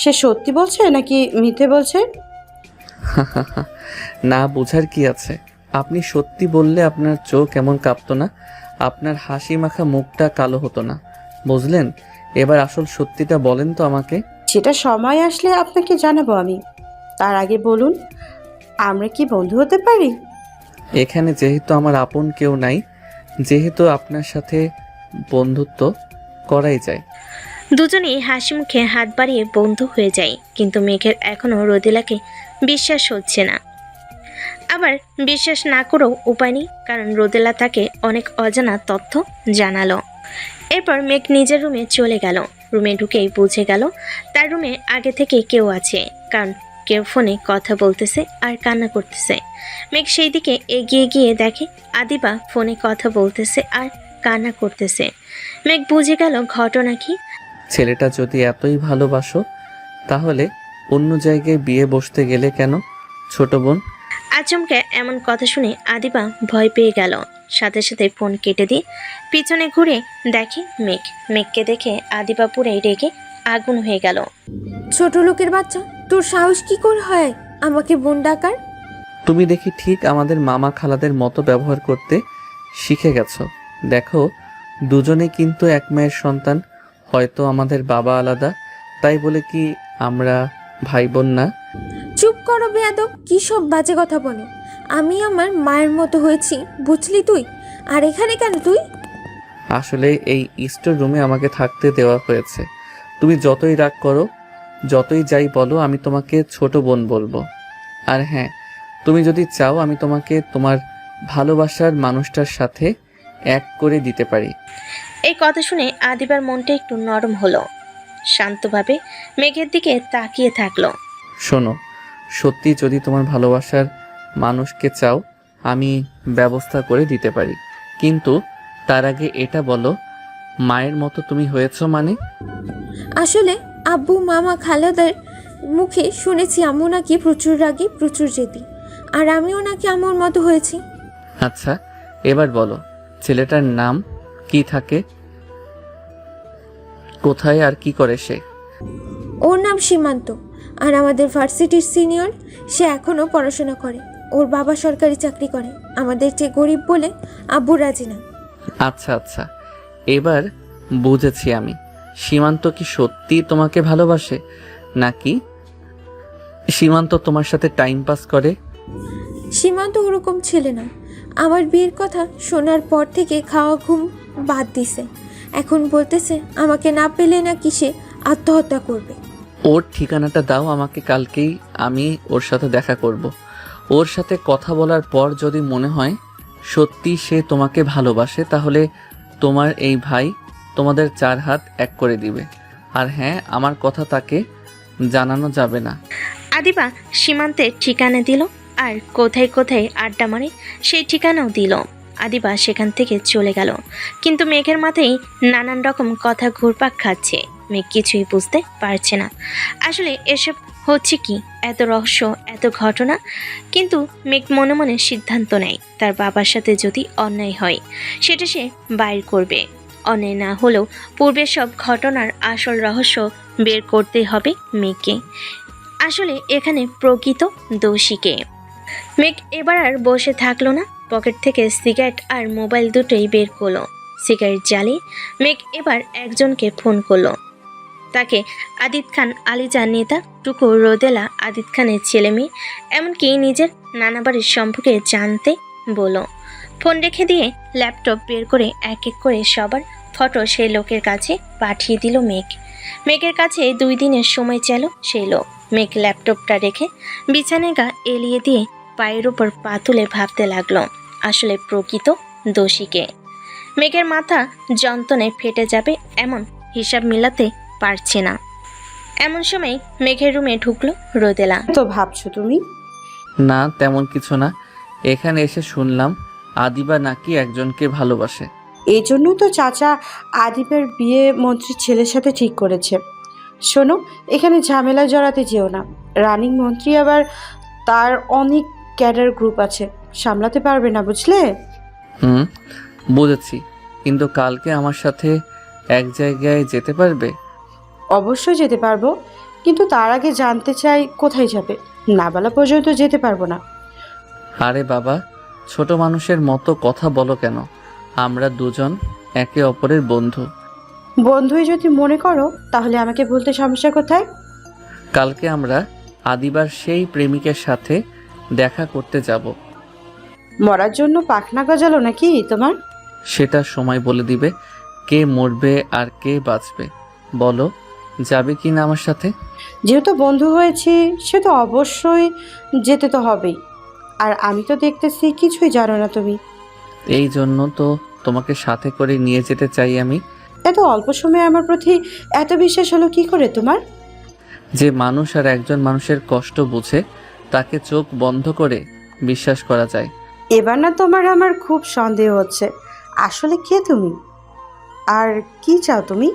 সে সত্যি বলছে নাকি মিথ্যে বলছে? না বোঝার কি আছে? আপনি সত্যি বললে আপনার চোখ এমন কাঁপতো না, আপনার হাসি মাখা মুখটা কালো হতো না, বুঝলেন? এবার আসল সত্যিটা বলেন তো আমাকে। সেটা সময় আসলে আপনাকে জানাবো আমি। তার আগে বলুন, আমরা কি বন্ধু হতে পারি? এখানে যেহেতু আমার আপন কেউ নাই, যেহেতু আপনার সাথে বন্ধুত্ব করাই যায়। দুজনেই হাসি মুখে হাত বাড়িয়ে বন্ধু হয়ে যায়, কিন্তু মেঘের এখনও রোদেলাকে বিশ্বাস হচ্ছে না। আবার বিশ্বাস না করেও উপায় নেই, কারণ রোদেলা তাকে অনেক অজানা তথ্য জানালো। এরপর মেঘ নিজের রুমে চলে গেল। রুমে ঢুকেই বুঝে গেল তার রুমে আগে থেকে কেউ আছে, কারণ কেউ ফোনে কথা বলতেছে আর কান্না করতেছে। মেঘ সেই দিকে এগিয়ে গিয়ে দেখে আদিবা ফোনে কথা বলতেছে আর কান্না করতেছে। মেঘ বুঝে গেল ঘটনা কি। ছেলেটা যদি এতই ভালোবাসো, তাহলে অন্য জায়গায় বিয়ে বসতে গেলে কেন ছোট বোন? আচমকা এমন কথা শুনে আদিবা ভয় পেয়ে গেল। সাথে সাথে ফোন কেটে দিয়ে পিছনে ঘুরে দেখে মেঘ। মেঘকে দেখে আদিবা পুরে রেগে আগুন হয়ে গেল। ছোট লোকের বাচ্চা, তোর সাহস কি করে হয় আমাকে বোন ডাকার? তুমি দেখি ঠিক আমাদের মামা খালাদের মতো ব্যবহার করতে শিখে গেছো। দেখো, দুজনে কিন্তু এক মায়ের সন্তান। হয়তো আমাদের বাবা আলাদা, তাই বলে কি আমরা ভাই বোন না? চুপ করো বেয়াদব, কি সব বাজে কথা বলো? আমি আমার মায়ের মতো হয়েছি, বুঝলি তুই? আর এখানে কেন তুই? আসলে এই স্টোর রুমে আমাকে থাকতে দেওয়া হয়েছে। তুমি যতই রাগ করো, যতই যাই বলো, আমি তোমাকে ছোট বোন বলবো। আর হ্যাঁ, তুমি যদি চাও আমি তোমাকে তোমার ভালোবাসার মানুষটার সাথে এক করে দিতে পারি। এই কথা শুনে আদিবার মনটা একটু নরম হলো। শান্তভাবে মেঘের দিকে তাকিয়ে থাকলো। শোনো, সত্যি যদি তোমার ভালোবাসার মানুষকে চাও, আমি ব্যবস্থা করে দিতে পারি, কিন্তু তার আগে এটা বলো, মায়ের মতো তুমি হয়েছো মানে? আসলে আব্বু মামা খালাদের মুখে শুনেছি আম্মু নাকি প্রচুর রাগী, প্রচুর জেদি, আর আমিও নাকি আম্মুর মতো হয়েছি। আচ্ছা, এবার বলো, ছেলেটার নাম কি, থাকে কোথায়, আর কি করে সে? ওর নাম সীমান্ত, আর আমাদের ভার্সিটির সিনিয়র। সে এখনও পড়াশোনা করে। ওর বাবা সরকারি চাকরি করে, আমাদের চেয়ে গরিব বলে আব্বু রাজি না। আচ্ছা আচ্ছা, এবার বুঝেছি আমি। সীমান্ত কি সত্যি তোমাকে ভালোবাসে, নাকি সীমান্ত তোমার সাথে টাইম পাস করে? সীমান্ত ওরকম ছেলে না। আমার বিয়ের কথা শোনার পর থেকে খাওয়া ঘুম বাদ দিছে। এখন বলতেছে আমাকে না পেলে নাকি সে আত্মহত্যা করবে। ওর ঠিকানাটা দাও আমাকে, কালকেই আমি ওর সাথে দেখা করব। ওর সাথে কথা বলার পর যদি মনে হয় সত্যি সে তোমাকে ভালোবাসে, তাহলে তোমার এই ভাই তোমাদের 4 হাত এক করে দিবে। আর হ্যাঁ, আমার কথা তাকে জানানো যাবে না। আদিবা সীমান্তের ঠিকানা দিল, আর কোথায় কোথায় আড্ডা মারে সেই ঠিকানাও দিল। আদিবা সেখান থেকে চলে গেল, কিন্তু মেঘের মাথায় নানান রকম কথা ঘুরপাক খাচ্ছে। মেঘ কিছুই বুঝতে পারছে না আসলে এসব হচ্ছে কি, এত রহস্য, এত ঘটনা। কিন্তু মেঘ মনে মনে সিদ্ধান্ত নেয়, তার বাবার সাথে যদি অন্যায় হয় সেটা সে বাইর করবে। অন্যায় না হলেও পূর্বের সব ঘটনার আসল রহস্য বের করতে হবে মেঘকে। আসলে এখানে প্রকৃত দোষীকে। মেঘ এবার আর বসে থাকলো না, পকেট থেকে সিগারেট আর মোবাইল দুটোই বের করলো। সিগারেট জ্বালিয়ে মেঘ এবার একজনকে ফোন করলো। তাকে আদিত খান, আলিজা, নেতা, টুকু, রোদেলা, আদিত খানের ছেলে মেয়ে, এমনকি নিজের নানা বাড়ির সম্পর্কে জানতে বলো। ফোন রেখে দিয়ে ল্যাপটপ বের করে এক এক করে সবার ফটো সেই লোকের কাছে পাঠিয়ে দিল মেঘ। মেঘের কাছে 2 দিনের সময় চাইল সেই লোক। মেঘ ল্যাপটপটা রেখে বিছানায় গা এলিয়ে দিয়ে পায়ের উপর পা তুলে ভাবতে লাগলো আসলে প্রকৃত দোষীকে। মেঘের মাথা যন্ত্রণায় ফেটে যাবে এমন হিসাব মিলাতে পারছে না। এমন সময় মেঘের রুমে ঢুকলো রোদেলা। তো ভাবছো তুমি? না তেমন কিছু না, এখানে এসে শুনলাম আদিবা নাকি একজনকে ভালোবাসে। এই জন্য তো চাচা আদিবের বিয়ে মন্ত্রীর ছেলের সাথে ঠিক করেছে। শোনো, এখানে ঝামেলায় জড়াতে যেও না। রানিং মন্ত্রী আবার তার অনেক ক্যাডার গ্রুপ আছে, সামলাতে পারবে না, বুঝলে? বুঝেছি, কিন্তু কালকে আমার সাথে এক জায়গায় যেতে পারবে? অবশ্যই যেতে পারবো, কিন্তু তার আগে জানতে চাই কোথায় যাবে। না বলা পর্যন্ত যেতে পারবো না। আরে বাবা, ছোট মানুষের মতো কথা বলো কেন? আমরা দুজন একে অপরের বন্ধু। বন্ধুই যদি মনে করো তাহলে আমাকে বলতে সমস্যা কোথায়? কালকে আমরা আদিবার সেই প্রেমিকের সাথে দেখা করতে যাব। মরার জন্য পাখনা গজালো নাকি তোমার? সেটা সময় বলে দিবে কে মরবে আর কে বাঁচবে। বলো, যাবে কি না আমার সাথে? যেহেতু বন্ধু হয়েছি সে তো অবশ্যই যেতে তো হবেই। আর আমি তো দেখতেছি কিছুই জানো না তুমি। এই জন্য তো তোমাকে সাথে করে নিয়ে যেতে চাই আমি। এত অল্প সময়ে আমার প্রতি এত বিশ্বাস হলো কি করে তোমার? যে মানুষ আর একজন মানুষের কষ্ট বুঝে তাকে চোখ বন্ধ করে বিশ্বাস করা যায়। এবার না তোমার আমার খুব সন্দেহ হচ্ছে। আসলে কে তুমি আর কি চাও তুমি?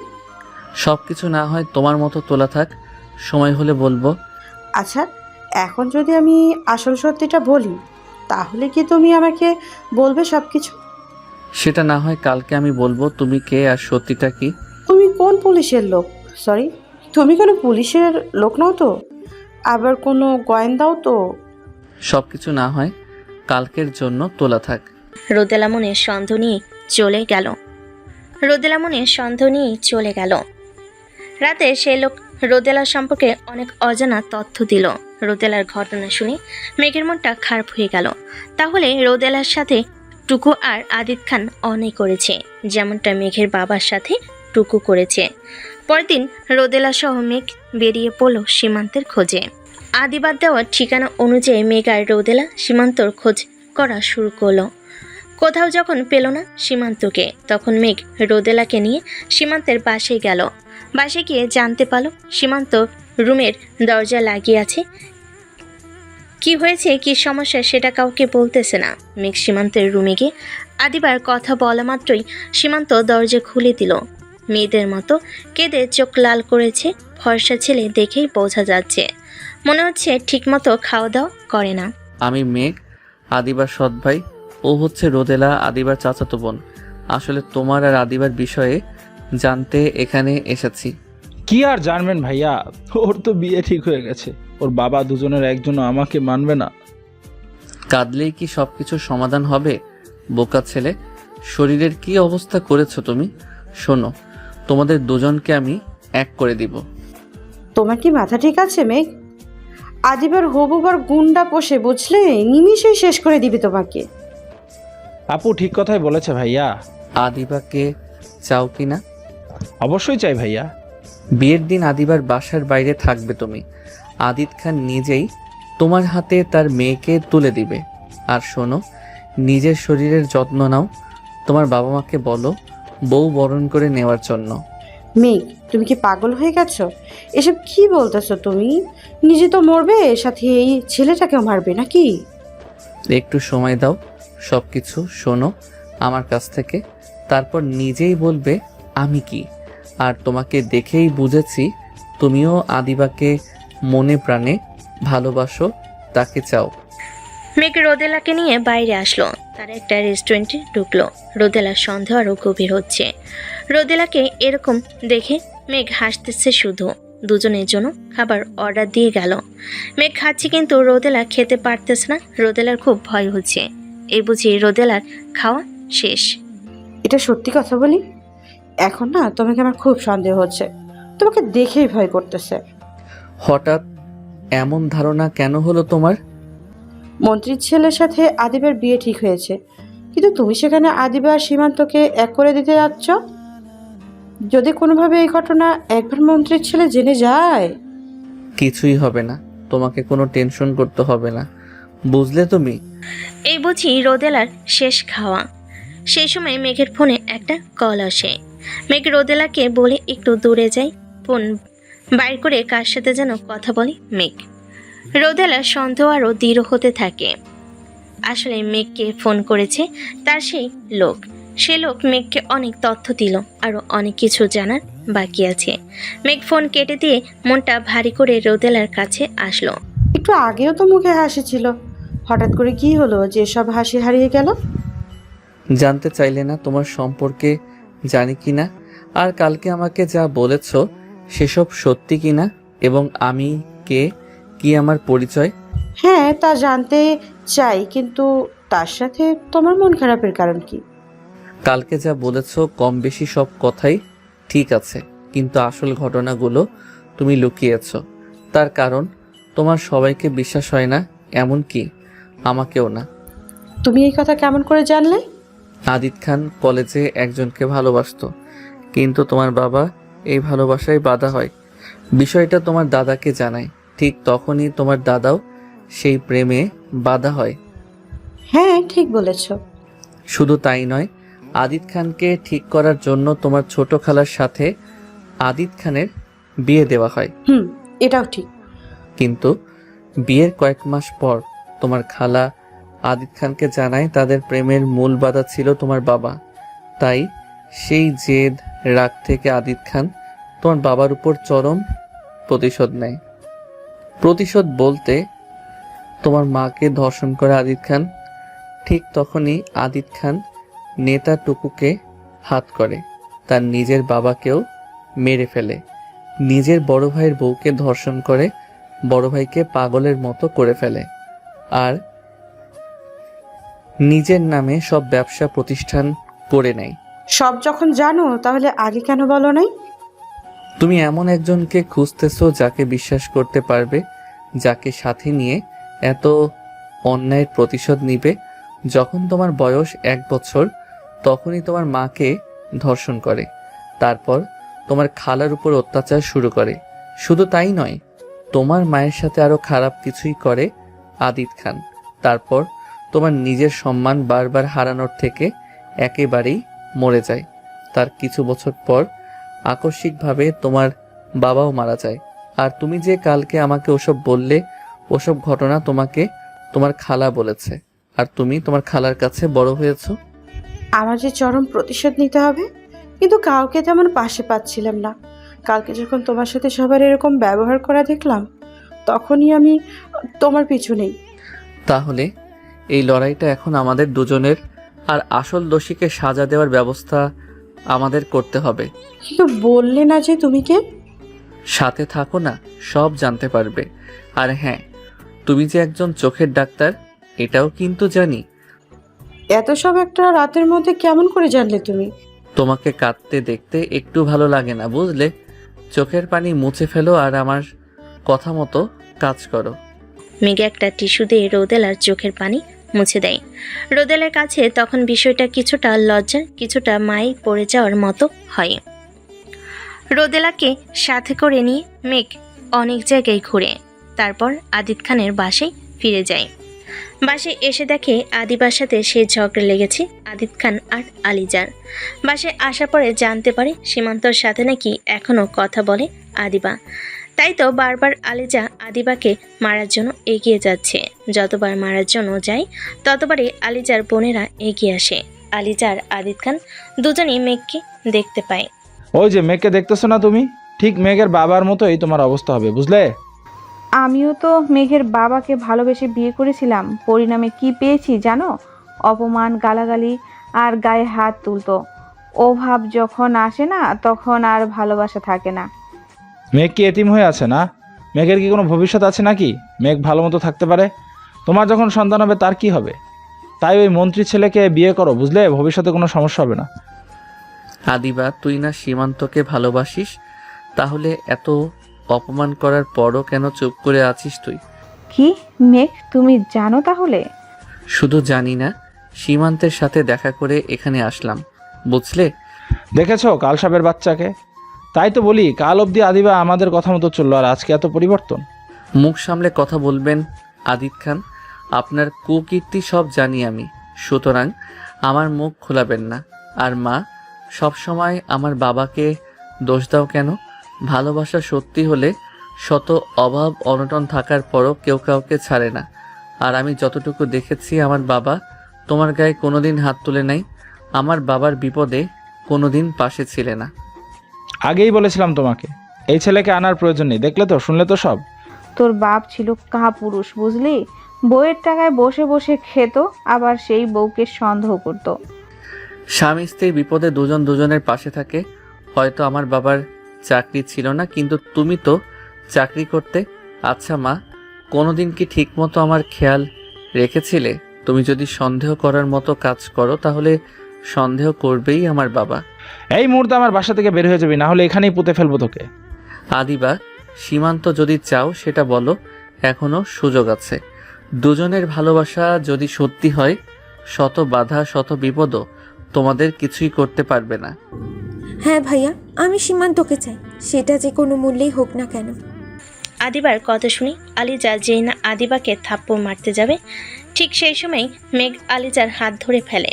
সব কিছু না হয় তোমার মতো তোলা থাক, সময় হলে বলবো। আচ্ছা, এখন যদি আমি আসল সত্যিটা বলি তাহলে কি তুমি আমাকে বলবে সব কিছু? সেটা না হয় কালকে আমি বলবো তুমি কে আর সত্যিটা কি। তুমি কোন পুলিশের লোক? সরি, তুমি কোনো পুলিশের লোক নাও তো? আবার কোনো গোয়েন্দাও তো? সব কিছু না হয় কালকের জন্য তোলা থাক। রোদেলা মনে সন্দেহ নিয়ে চলে গেল। রাতে সে লোক রোদেলার সম্পর্কে অনেক অজানা তথ্য দিল। রোদেলার ঘটনা শুনে মেঘের মনটা খারাপ হয়ে গেল। তাহলে রোদেলার সাথে টুকু আর আদিত খান অনেক করেছে, যেমনটা মেঘের বাবার সাথে টুকু করেছে। পরের দিন রোদেলা সহ মেঘ বেরিয়ে পড়ল সীমান্তের খোঁজে। আদিবার দেওয়ার ঠিকানা অনুযায়ী মেঘ আর রোদেলা সীমান্তর খোঁজ করা শুরু করলো। কোথাও যখন পেল না সীমান্তকে, তখন মেঘ রোদেলাকে নিয়ে সীমান্তের বাসায় গেল। বাসায় গিয়ে জানতে পারল সীমান্ত রুমের দরজা লাগিয়ে আছে। কি হয়েছে, কি সমস্যা সেটা কাউকে বলতেছে না। মেঘ সীমান্তের রুমে গিয়ে আদিবার কথা বলা মাত্রই সীমান্ত দরজা খুলে দিল। মেয়েদের মতো কেঁদে চোখ লাল করেছে। ফর্সা ছেলে দেখেই বোঝা যাচ্ছে, মনে হচ্ছে ঠিকমতো খাওয়া দাওয়া করে না। আমি মেঘ, আদিবার সৎ ভাই। ও হচ্ছে রোদেলা, আদিবার চাচাতো বোন। আসলে তোমার আর আদিবার বিষয়ে জানতে এখানে এসেছি। কি আর জানবেন ভাইয়া, ওর তো বিয়ে ঠিক হয়ে গেছে। ওর বাবা দুজনের একজনও আমাকে মানবে না। কাঁদলেই কি সব কিছুর সমাধান হবে? বোকা ছেলে, শরীরের কি অবস্থা করেছো তুমি? শোনো, তোমাদের দুজনকে আমি এক করে দিব। তোমার কি মাথা ঠিক আছে মেঘ? আদিবার হবুবার গুন্ডা পোষে, বুঝলে? নিমিষেই শেষ করে দিবে তোমাকে। আপু ঠিক কথাই বলেছে ভাইয়া। আদিবাকে চাও কি না? অবশ্যই চাই ভাইয়া। বিয়ের দিন আদিবার বাসার বাইরে থাকবে তুমি। আদিত খান নিজেই তোমার হাতে তার মেয়েকে তুলে দিবে। আর শোনো, নিজের শরীরের যত্ন নাও। তোমার বাবা মাকে বলো বউ বরণ করে নেওয়ার জন্য। মেঘ, তুমি কি পাগল হয়ে গেছো? এসব কি বলতেছো তুমি? নিজে তো মরবে, সাথে এই ছেলেটাকেও মারবে নাকি? একটু সময় দাও, সব কিছু শোনো আমার কাছ থেকে, তারপর নিজেই বলবে আমি কি। আর তোমাকে দেখেই বুঝেছি তুমিও আদিবাকে মনে প্রাণে ভালোবাসো, তাকে চাও। মেঘ রোদেলাকে নিয়ে বাইরে আসলো। তারা একটা রেস্টুরেন্টে ঢুকলো। রোদেলার সন্দেহ আরও গভীর হচ্ছে। রোদেলাকে এরকম দেখে মেঘ হাসতেছে শুধু। দুজনের জন্য খাবার অর্ডার দিয়ে গেল। মেঘ খাচ্ছে কিন্তু রোদেলা খেতে পারতেছে না। রোদেলার খুব ভয় হচ্ছে। এই বুঝি রোদেলার খাওয়া শেষ। এটা সত্যি কথা বলি, এখন না তোমাকে আমার খুব সন্দেহ হচ্ছে। তোমাকে দেখেই ভয় করতেছে। হঠাৎ এমন ধারণা কেন হলো তোমার? মন্ত্রীর ছেলের সাথে আদিবের বিয়ে ঠিক হয়েছে, কিন্তু তুমি সেখানে আদিবা আর সীমান্তকে এক করে দিতে যাচ্ছ। যদি কোনোভাবে এই ঘটনা একবার মন্ত্রীর ছেলে জেনে যায়। কিছুই হবে না, তোমাকে কোনো টেনশন করতে হবে না, বুঝলে তুমি? এই বুঝি রোদেলার শেষ খাওয়া। সেই সময় মেঘের ফোনে একটা কল আসে। মেঘ রোদেলাকে বলে একটু দূরে যায়। ফোন বাইর করে কার সাথে যেন কথা বলে মেঘ। রোদেলার সন্দেহ আরও দৃঢ় হতে থাকে। আসলে মেঘকে ফোন করেছে তার সেই লোক। সে লোক মেঘকে অনেক তথ্য দিল, আরও অনেক কিছু জানার বাকি আছে। মেঘ ফোন কেটে দিয়ে মনটা ভারী করে রোদেলার কাছে আসলো। একটু আগেও তো মুখে হাসি ছিল, হঠাৎ করে কি হলো যে সব হাসি হারিয়ে গেল? জানতে চাইলে না তোমার সম্পর্কে জানি কিনা, আর কালকে আমাকে যা বলেছ সেসব সত্যি কিনা, এবং আমি কে, কি আমার পরিচয়? হ্যাঁ, তা জানতে চাই, কিন্তু তার সাথে তোমার মন খারাপের কারণ কি? কালকে যা বলেছ কম বেশি সব কথাই ঠিক আছে, কিন্তু আসল ঘটনাগুলো তুমি লুকিয়েছ। তার কারণ তোমার সবাইকে বিশ্বাস হয় না, এমনকি আমাকেও না। তুমি এই কথা কেমন করে জানলে? আদিত খান কলেজে একজনকে ভালোবাসতো, কিন্তু তোমার বাবা এই ভালোবাসায় বাধা হয়। বিষয়টা তোমার দাদাকে জানায়, ঠিক তখনই তোমার দাদাও সেই প্রেমে বাধা হয়। হ্যাঁ, ঠিক বলেছ। শুধু তাই নয়, আদিত খানকে ঠিক করার জন্য তোমার ছোট খালার সাথে আদিত খানের বিয়ে দেওয়া হয়। এটাও ঠিক। কিন্তু বিয়ের কয়েক মাস পর তোমার খালা আদিত খানকে জানায় তাদের প্রেমের মূল বাধা ছিল তোমার বাবা। তাই সেই জেদ রাগ থেকে আদিত খান তোমার বাবার উপর চরম প্রতিশোধ নেয়। প্রতিশোধ বলতে তোমার মাকে ধর্ষণ করে আদিত খান। ঠিক তখনই আদিত খান নেতা টুকুকে হাত করে, তার নিজের বাবাকেও মেরে ফেলে। নিজের বড় ভাইয়ের বউকে ধর্ষণ করে বড় ভাইকে পাগলের মতো করে ফেলে, আর নিজের নামে সব ব্যবসা প্রতিষ্ঠান করে নেয়। সব যখন জানো, তাহলে আগে কেন বলো নাই? তুমি এমন একজনকে খুঁজতেছো যাকে বিশ্বাস করতে পারবে, যাকে সাথে নিয়ে এত অন্যায়ের প্রতিশোধ নিবে। যখন তোমার বয়স 1 বছর তখনই তোমার মাকে ধর্ষণ করে, তারপর তোমার খালার উপর অত্যাচার শুরু করে। শুধু তাই নয়, তোমার মায়ের সাথে আরো খারাপ কিছুই করে আদিত খান। তারপর তোমার নিজের সম্মান বারবার হারানোর থেকে একেবারেই মরে যায়। তার কিছু বছর পর আকস্মিকভাবে তোমার বাবাও মারা যায়। আর তুমি যে কালকে আমাকে ওসব বললে, ওসব ঘটনা তোমাকে তোমার খালা বলেছে, আর তুমি তোমার খালার কাছে বড় হয়েছো। আমার যে চরম প্রতিশোধ নিতে হবে, কিন্তু কাউকে তেমন পাশে পাচ্ছিলাম না। কালকে যখন তোমার সাথে সবার এরকম ব্যবহার করা দেখলাম, তখনই আমি তোমার পিছু নেই। তাহলে এই লড়াইটা এখন আমাদের দুজনের, আর আসল দোষীকে সাজা দেওয়ার ব্যবস্থা আমাদের করতে হবে। কিন্তু বললে না যে তুমি কে? সাথে থাকো না, সব জানতে পারবে। আর হ্যাঁ, তুমি যে একজন চোখের ডাক্তার এটাও কিন্তু জানি। এত সব একটা রাতের মধ্যে কেমন করে জানলে তুমি? তোমাকে কাঁদতে দেখতে একটু ভালো লাগে না, বুঝলে? চোখের পানি মুছে ফেলো আর আমার কথা মতো কাজ করো। মেঘ একটা টিস্যু দিয়ে রোদেলার চোখের পানি মুছে দেয়। রোদেলার কাছে তখন বিষয়টা কিছুটা লজ্জা, কিছুটা মায়ে পড়ে যাওয়ার মতো হয়। রোদেলাকে সাথে করে নিয়ে মেঘ অনেক জায়গায় ঘুরে, তারপর আদিত খানের বাসায় ফিরে যায়। বাসায় এসে দেখে আদিবার সাথে সে ঝগড়া লেগেছে আদিত খান আর আলিজার। বাসায় আসার পরে জানতে পারে সীমান্তর সাথে নাকি এখনও কথা বলে আদিবা। তাই তো বারবার আলিজা আদিবাকে মারার জন্য এগিয়ে যাচ্ছে। যতবার মারার জন্য যায় ততবারই আলিজার বোনেরা এগিয়ে আসে। আলিজার আদিত খান দুজনেই মেঘকে দেখতে পায়। ওই যে মেঘকে দেখতেছো না তুমি, ঠিক মেঘের বাবার মতোই তোমার অবস্থা হবে, বুঝলে? আমিও তো মেঘের বাবাকে ভালোবেসে বিয়ে করেছিলাম, পরিণামে কি পেয়েছি জানো? অপমান, গালাগালি আর গায়ে হাত তুলতো। ও ভাব যখন আসে না, তখন আর ভালোবাসা থাকে না। মেঘ কি এতিম হয়ে আছে না? মেঘের কি কোনো ভবিষ্যৎ আছে নাকি? মেঘ ভালো মতো থাকতে পারে। তোমার যখন সন্তান হবে তার কি হবে? তাই ওই মন্ত্রী ছেলেকে বিয়ে করো, বুঝলে? ভবিষ্যতে কোনো সমস্যা হবে না। আদিবা, তুই না সীমান্তকে ভালোবাসিস, তাহলে এত অপমান করার পরও কেন চুপ করে আছিস তুই? কি মেঘ, তুমি জানো তাহলে? শুধু জানি না, সীমান্তের সাথে দেখা করে এখানে আসলাম, বুঝলে? দেখেছো কাল সাপের বাচ্চাকে? তাই তো বলি, কাল অবধি আদিবা আমাদের কথা মতো চললো, আর আজকে এত পরিবর্তন। মুখ সামলে কথা বলবেন আদিত খান, আপনার কুকীর্তি সব জানি আমি, সুতরাং আমার মুখ খোলাবেন না। আর মা, সব সময় আমার বাবাকে দোষ দাও কেন? ভালোবাসা সত্যি হলে শত অভাব অনটন থাকার পরও কেউ কাউকে ছাড়ে না। আর আমি যতটুকু দেখেছি, আমার বাবা তোমার গায়ে কোনোদিন হাত তুলে নাই, আমার বাবার বিপদে কোনোদিন পাশে ছিলে না। আগেই বলেছিলাম তোমাকে, এই ছেলেকে আনার প্রয়োজন নেই। দেখলে তো, শুনলে তো সব। তোর বাপ ছিল কাপুরুষ, বুঝলি? বউয়ের টাকায় বসে বসে খেত, আবার সেই বউকে সন্দেহ করত। স্বামী স্ত্রীর বিপদে দুজন দুজনের পাশে থাকে। হয়তো আমার বাবার চাকরি ছিল না, কিন্তু তুমি তো চাকরি করতে। আচ্ছা মা, কোনোদিন কি ঠিকমতো আমার খেয়াল রেখেছিলে? তুমি যদি সন্দেহ করার মতো কাজ করো, তাহলে সন্দেহ করবেই আমার বাবা। এই মুহূর্তে আমার বাসা থেকে বের হয়ে যাবি, না হলে এখানেই পুঁতে ফেলবো তোকে। আদিবা, সীমান্ত যদি চাও সেটা বলো, এখনো সুযোগ আছে। দুজনের ভালোবাসা যদি সত্যি হয়, শত বাধা শত বিপদও তোমাদের কিছুই করতে পারবে না। হ্যাঁ ভাইয়া, আমি সীমান্তকে চাই, সেটা যে কোনো মূল্যেই হোক না কেন। আদিবার কথা শুনে আলিজা যেই না আদিবাকে থাপ্পড় মারতে যাবে, ঠিক সেই সময় মেঘ আলিজার হাত ধরে ফেলে।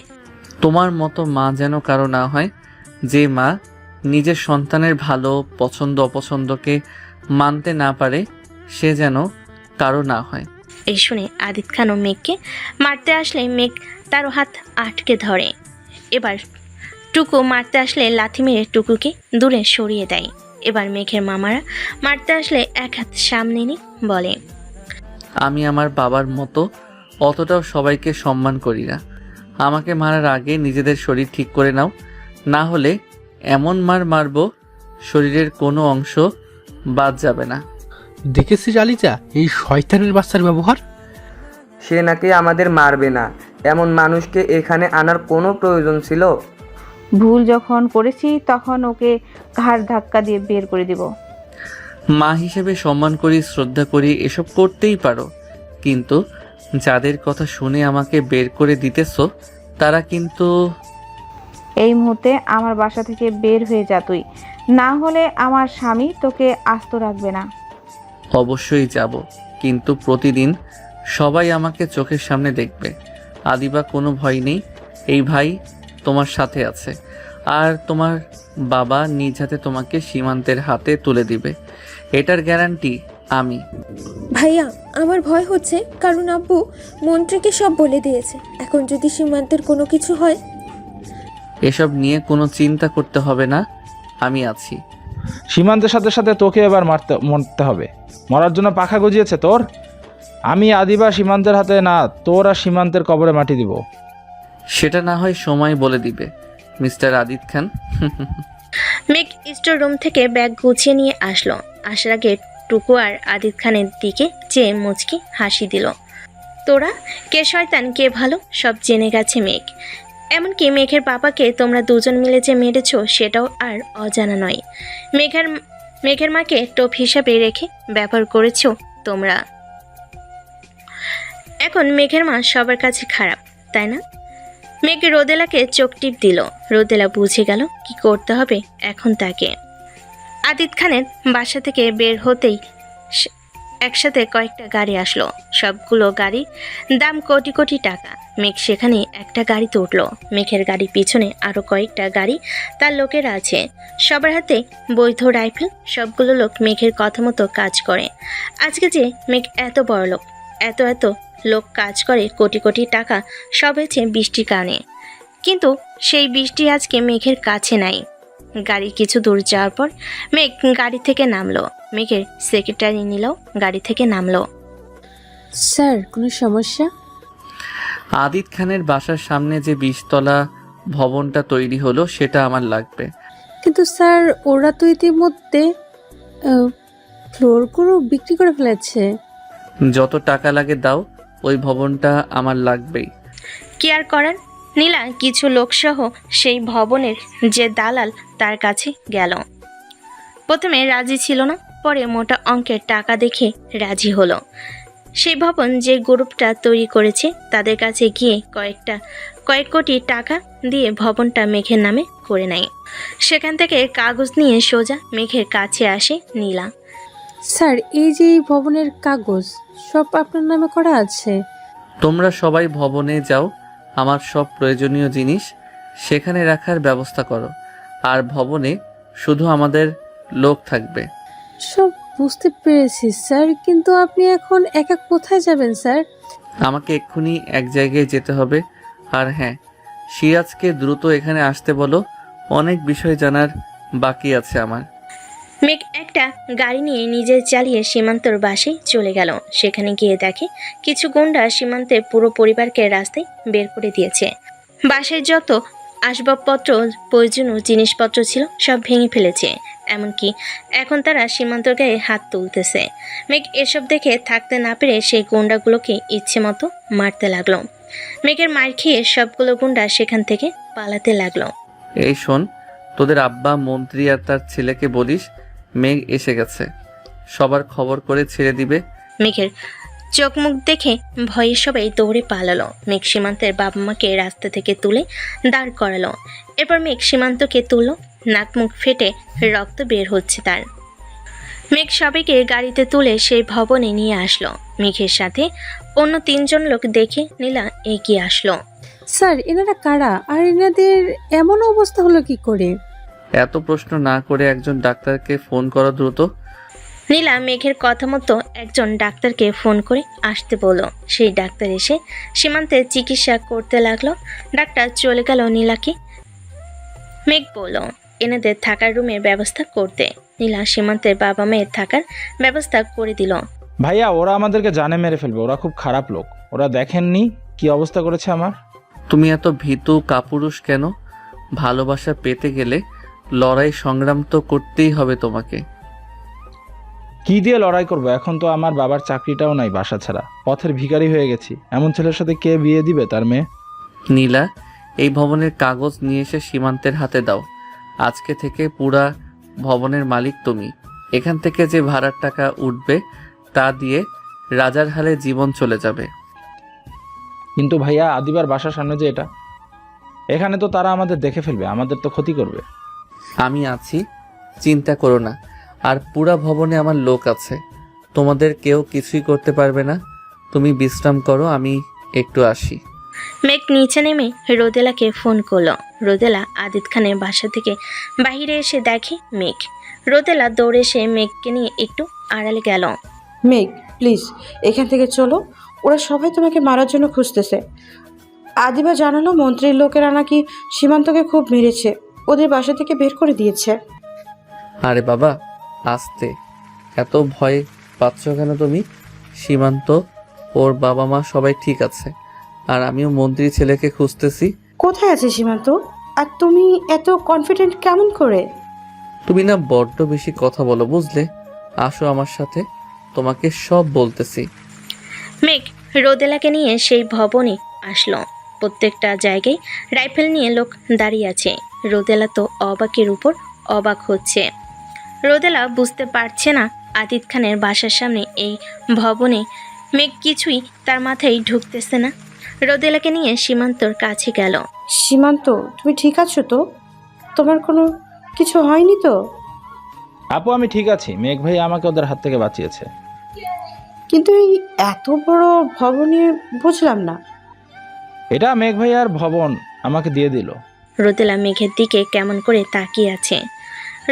তোমার মতো মা যেন কারো না হয়, যে মা নিজের সন্তানের ভালো পছন্দ অপছন্দকে মানতে না পারে, সে যেন কারো না হয়। এই শুনে আদিত খানও মেঘকে মারতে আসলে মেঘ তারও হাত আটকে ধরে। এবার টুকু মারতে আসলে লাথি মেরে টুকুকে দূরে সরিয়ে দেয়। এবার মেঘের মামারা মারতে আসলে এক হাত সামনে নিয়ে বলে, আমি আমার বাবার মতো অতটাও সবাইকে সম্মান করি না। আমাকে মারার আগে নিজেদের শরীর ঠিক করে নাও, না হলে এমন মার মারবো শরীরের কোনো অংশ বাদ যাবে না। দেখেছিস আলিজা এই শয়তানের বাচ্চার ব্যবহার? সে নাকি আমাদের মারবে না, এমন মানুষকে এখানে আনার কোনো প্রয়োজন ছিল? ভুল যখন করেছি তখন ওকে ঘাড় ধাক্কা দিয়ে বের করে দিব। মা হিসেবে সম্মান করি, শ্রদ্ধা করি, এসব করতেই পারো, কিন্তু যাদের কথা শুনে আমাকে বের করে দিতেছো তারা কিন্তু... এই মুহূর্তে আমার বাসা থেকে বের হয়ে যা তুই, না হলে আমার স্বামী তোকে আস্ত রাখবে না। অবশ্যই যাব, কিন্তু প্রতিদিন সবাই আমাকে চোখের সামনে দেখবে। আদিবা, কোনো ভয় নেই, এই ভাই তোমার সাথে আছে, আর তোমার বাবা নিজ হাতে তোমাকে সীমান্তের হাতে তুলে দিবে, এটার গ্যারান্টি আমি। ভাইয়া, আমার ভয় হচ্ছে, কারণ আব্বু মন্ত্রীকে সব বলে দিয়েছে। এখন যদি সীমান্তের কোনো কিছু হয়? এসব নিয়ে কোনো চিন্তা করতে হবে না, আমি আছি। সীমান্তের সাথে সাথে তোকে এবার মরতে হবে। মরার জন্য পাখা গজিয়েছে তোর? আমি আদিবা সীমান্তের হাতে না, তোর আর সীমান্তের কবরে মাটি দিব। সেটা না হয় সময় বলে দিবে মিস্টার আদিত খান। মেঘ স্টোর রুম থেকে ব্যাগ গুছিয়ে নিয়ে আসলো। আসার আগে টুকু আর আদিত খানের দিকে চেয়ে মুচকি হাসি দিল। তোরা কে শয়তান কে ভালো সব জেনে গেছে মেঘ। এমনকি মেঘের বাবাকে তোমরা দুজন মিলে যে মেরেছ সেটাও আর অজানা নয়। মেঘের মাকে টোপ হিসাবে রেখে ব্যবহার করেছ তোমরা। এখন মেঘের মা সবার কাছে খারাপ, তাই না? মেঘ রোদেলাকে চোখ টিপ দিল। রোদেলা বুঝে গেল কি করতে হবে এখন তাকে। আদিত খানের বাসা থেকে বের হতেই একসাথে কয়েকটা গাড়ি আসলো। সবগুলো গাড়ির দাম কোটি কোটি টাকা। মেঘ সেখানে একটা গাড়িতে উঠল। মেঘের গাড়ির পিছনে আরও কয়েকটা গাড়ি তার লোকেরা আছে, সবার হাতে বৈধ রাইফেল। সবগুলো লোক মেঘের কথা মতো কাজ করে। আজকে যে মেঘ এত বড় লোক, এত এত লোক কাজ করে, কোটি কোটি টাকা সব হয়েছে বৃষ্টির কারণে। কিন্তু সেই বৃষ্টি আজকে মেঘের কাছে নাই। গাড়ি কিছু দূর যাওয়ার পর মেঘ গাড়ি থেকে নামলো। মেঘের সেক্রেটারি নিলেও গাড়ি থেকে নামলো। স্যার, কোনো সমস্যা? আদিত খানের বাসার সামনে যে 20 তলা ভবনটা তৈরি হলো সেটা আমার লাগবে। কিন্তু স্যার, ওরা তো ইতিমধ্যে... ফ্লোরগুলো বিক্রি করে ফেলেছে। যত টাকা লাগে দাও, ওই ভবনটা আমার লাগবেই। কি আর করার, নীলা কিছু লোকসহ সেই ভবনের যে দালাল তার কাছে গেল। প্রথমে রাজি ছিল না, পরে মোটা অঙ্কের টাকা দেখে রাজি হলো। সেই ভবন যে গ্রুপটা তৈরি করেছে তাদের কাছে গিয়ে কয়েক কোটি টাকা দিয়ে ভবনটা মেঘের নামে করে নেয়। সেখান থেকে কাগজ নিয়ে সোজা মেঘের কাছে আসে নীলা। স্যার, এই যে এই ভবনের কাগজ সব আপনার নামে করা আছে। তোমরা সবাই ভবনে যাও, আমার সব প্রয়োজনীয় জিনিস সেখানে রাখার ব্যবস্থা করো। আর ভবনে শুধু আমাদের লোক থাকবে। সব বুঝতে পেরেছি স্যার, কিন্তু আপনি এখন একা কোথায় যাবেন স্যার? আমাকে এক্ষুনি এক জায়গায় যেতে হবে। আর হ্যাঁ, সিরাজকে দ্রুত এখানে আসতে বলো, অনেক বিষয় জানার বাকি আছে আমার। মেঘ একটা গাড়ি নিয়ে নিজে চালিয়ে সীমান্তর বাসে চলে গেল। সেখানে গিয়ে দেখে কিছু গুন্ডা সীমান্তের পুরো পরিবারকে রাস্তায় বের করে দিয়েছে। বাসায় যত আসবাবপত্র, প্রয়োজনীয় জিনিসপত্র ছিল সব ভেঙে ফেলেছে। এমনকি এখন তারা সীমান্তর গায়ে হাত তুলতেছে। মেঘ এসব দেখে থাকতে না পেরে সেই গুন্ডাগুলোকে ইচ্ছে মতো মারতে লাগলো। মেঘের মার খেয়ে সবগুলো গুন্ডা সেখান থেকে পালাতে লাগলো। এই শোন, তোদের আব্বা মন্ত্রী আর তার ছেলেকে বলিস মেঘ এসে গেছে, সবার খবর করে ছেড়ে দিবে। মেঘের চোখ মুখ দেখে ভয়ে সবাই দৌড়ে পালালো। মেঘ সীমান্তের বাবা মাকে রাস্তা থেকে তুলে দাঁড় করালো। এরপর মেঘ সীমান্তকে তুললো, নাক মুখ ফেটে রক্ত বের হচ্ছে তার। মেঘ সবাইকে গাড়িতে তুলে সেই ভবনে নিয়ে আসলো। মেঘের সাথে অন্য 3 জন লোক দেখে নীলা এগিয়ে আসলো। স্যার, এনারা কারা আর এনাদের এমন অবস্থা হলো কি করে? এত প্রশ্ন না করে একজন ডাক্তারকে ফোন করো দ্রুত। নীলা মেঘের কথা মতো একজন ডাক্তারকে ফোন করে আসতে বলল। সেই ডাক্তার এসে সীমান্তের চিকিৎসা করতে লাগলো। ডাক্তার চলে গেল নীলাকে। মেঘ বলল এনাদের থাকার রুমের ব্যবস্থা করতে। নীলা সীমান্তের বাবা মেয়ের থাকার ব্যবস্থা করে দিল। ভাইয়া, ওরা আমাদেরকে জানে মেরে ফেলবে, ওরা খুব খারাপ লোক। ওরা দেখেননি কি অবস্থা করেছে আমার। তুমি এত ভীতু কাপুরুষ কেন? ভালোবাসা পেতে গেলে লড়াই সংগ্রাম তো করতেই হবে তোমাকে। কি দিয়ে লড়াই করবো? এখন তো আমার বাবার চাকরিটাও নাই, বাসা ছাড়া পথের ভিখারি হয়ে গেছি। এমন ছেলের সাথে কে বিয়ে দিবে তার মেয়ে? নীলা, এই ভবনের কাগজ নিয়ে এসে সীমান্তের হাতে দাও। আজকে থেকে পুরা ভবনের মালিক তুমি। এখান থেকে যে ভাড়ার টাকা উঠবে তা দিয়ে রাজার হালে জীবন চলে যাবে। কিন্তু ভাইয়া, আদিবার বাসার সামনে যে এটা, এখানে তো তারা আমাদের দেখে ফেলবে, আমাদের তো ক্ষতি করবে। আমি আছি, চিন্তা করো না। আর পুরা ভবনে আমার লোক আছে, তোমাদের কেউ কিছুই করতে পারবে না। তুমি বিশ্রাম করো, আমি একটু আসি। মেঘ নিচে নেমে রোদেলাকে ফোন করলো। রোদেলা আদিত খানের বাসা থেকে বাইরে এসে দেখে মেঘ। রোদেলা দৌড়ে এসে মেঘকে নিয়ে একটু আড়ালে গেল। মেঘ, প্লিজ এখান থেকে চলো, ওরা সবাই তোমাকে মারার জন্য খুঁজতেছে। আদিবা জানালো মন্ত্রীর লোকেরা নাকি সীমান্তকে খুব মেরেছে, ওদের বাসা থেকে বের করে দিয়েছে। আরে বাবা, আস্তে, এত ভয় পাচ্ছ কেন তুমি? সীমান্ত, ওর বাবা মা সবাই ঠিক আছে, আর আমিও মন্ত্রী ছেলেকে খুঁজতেছি। কোথায় আছে সীমান্ত? আর তুমি এত কনফিডেন্ট কেমন করে? তুমি না বড্ড বেশি কথা বলো, বুঝলে? আসো আমার সাথে, তোমাকে সব বলতেছি। মেঘ রোদেলাকে নিয়ে সেই ভবনে আসলো। প্রত্যেকটা জায়গায় রাইফেল নিয়ে লোক দাঁড়িয়ে আছে। রোদেলা তো অবাকের উপর অবাক হচ্ছে। রোদেলা বুঝতে পারছে না আদিত খানের বাসার সামনে এই ভবনে। মেঘ কিছুই তার মাথায় ঢুকতেছে না। রোদেলাকে নিয়ে সীমান্তর কাছে গেল। সীমান্ত, তুমি ঠিক আছো তো? তোমার কোনো কিছু হয়নি তো? আপু, আমি ঠিক আছি। মেঘ ভাই আমাকে ওদের হাত থেকে বাঁচিয়েছে। কিন্তু এই এত বড় ভবনে বুঝলাম না। এটা মেঘ ভাই আর ভবন আমাকে দিয়ে দিল। রোদেলা মেঘের দিকে কেমন করে তাকিয়ে আছে।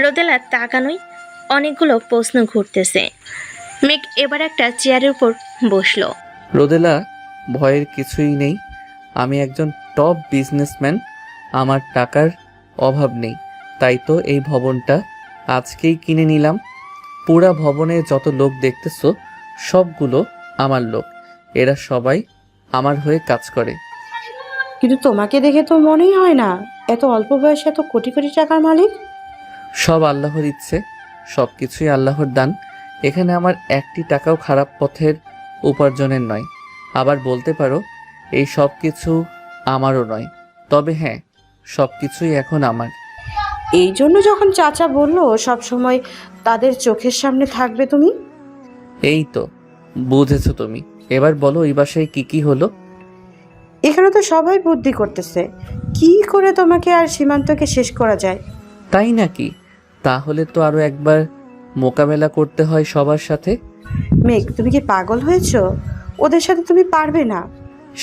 রোদেলার তাকানোই অনেকগুলো প্রশ্ন ঘুরতেছে। মেঘ এবার একটা চেয়ারের উপর বসলো। রোদেলা, ভয়ের কিছুই নেই। আমি একজন টপ বিজনেসম্যান, আমার টাকার অভাব নেই। তাই তো এই ভবনটা আজকেই কিনে নিলাম। পুরা ভবনে যত লোক দেখতেছো সবগুলো আমার লোক, এরা সবাই আমার হয়ে কাজ করে। কিন্তু তোমাকে দেখে তো মনেই হয় না এত অল্প বয়সে এত কোটি কোটি টাকার মালিক। সব আল্লাহর ইচ্ছে। সব কিছুই আল্লাহর দান। এখানে আমার একটি টাকাও খারাপ পথের উপার্জনের নয়। আবার বলতে পারো এই সব কিছু আমারও নয়, তবে হ্যাঁ, সব কিছুই এখন আমার। এই জন্য যখন চাচা বলল সব সময় তাদের চোখের সামনে থাকবে তুমি। এই তো বুঝেছো তুমি। এবার বলো এই বাসায় কি হলো? এখানে তো সবাই বুদ্ধি করতেছে কি করে তোমাকে আর সীমান্তকে শেষ করা যায়। তাই নাকি? তাহলে তো আরো একবার মোকাবেলা করতে হয় সবার সাথে। মেঘ, তুমি কি পাগল হয়েছো? ওদের সাথে তুমি পারবে না।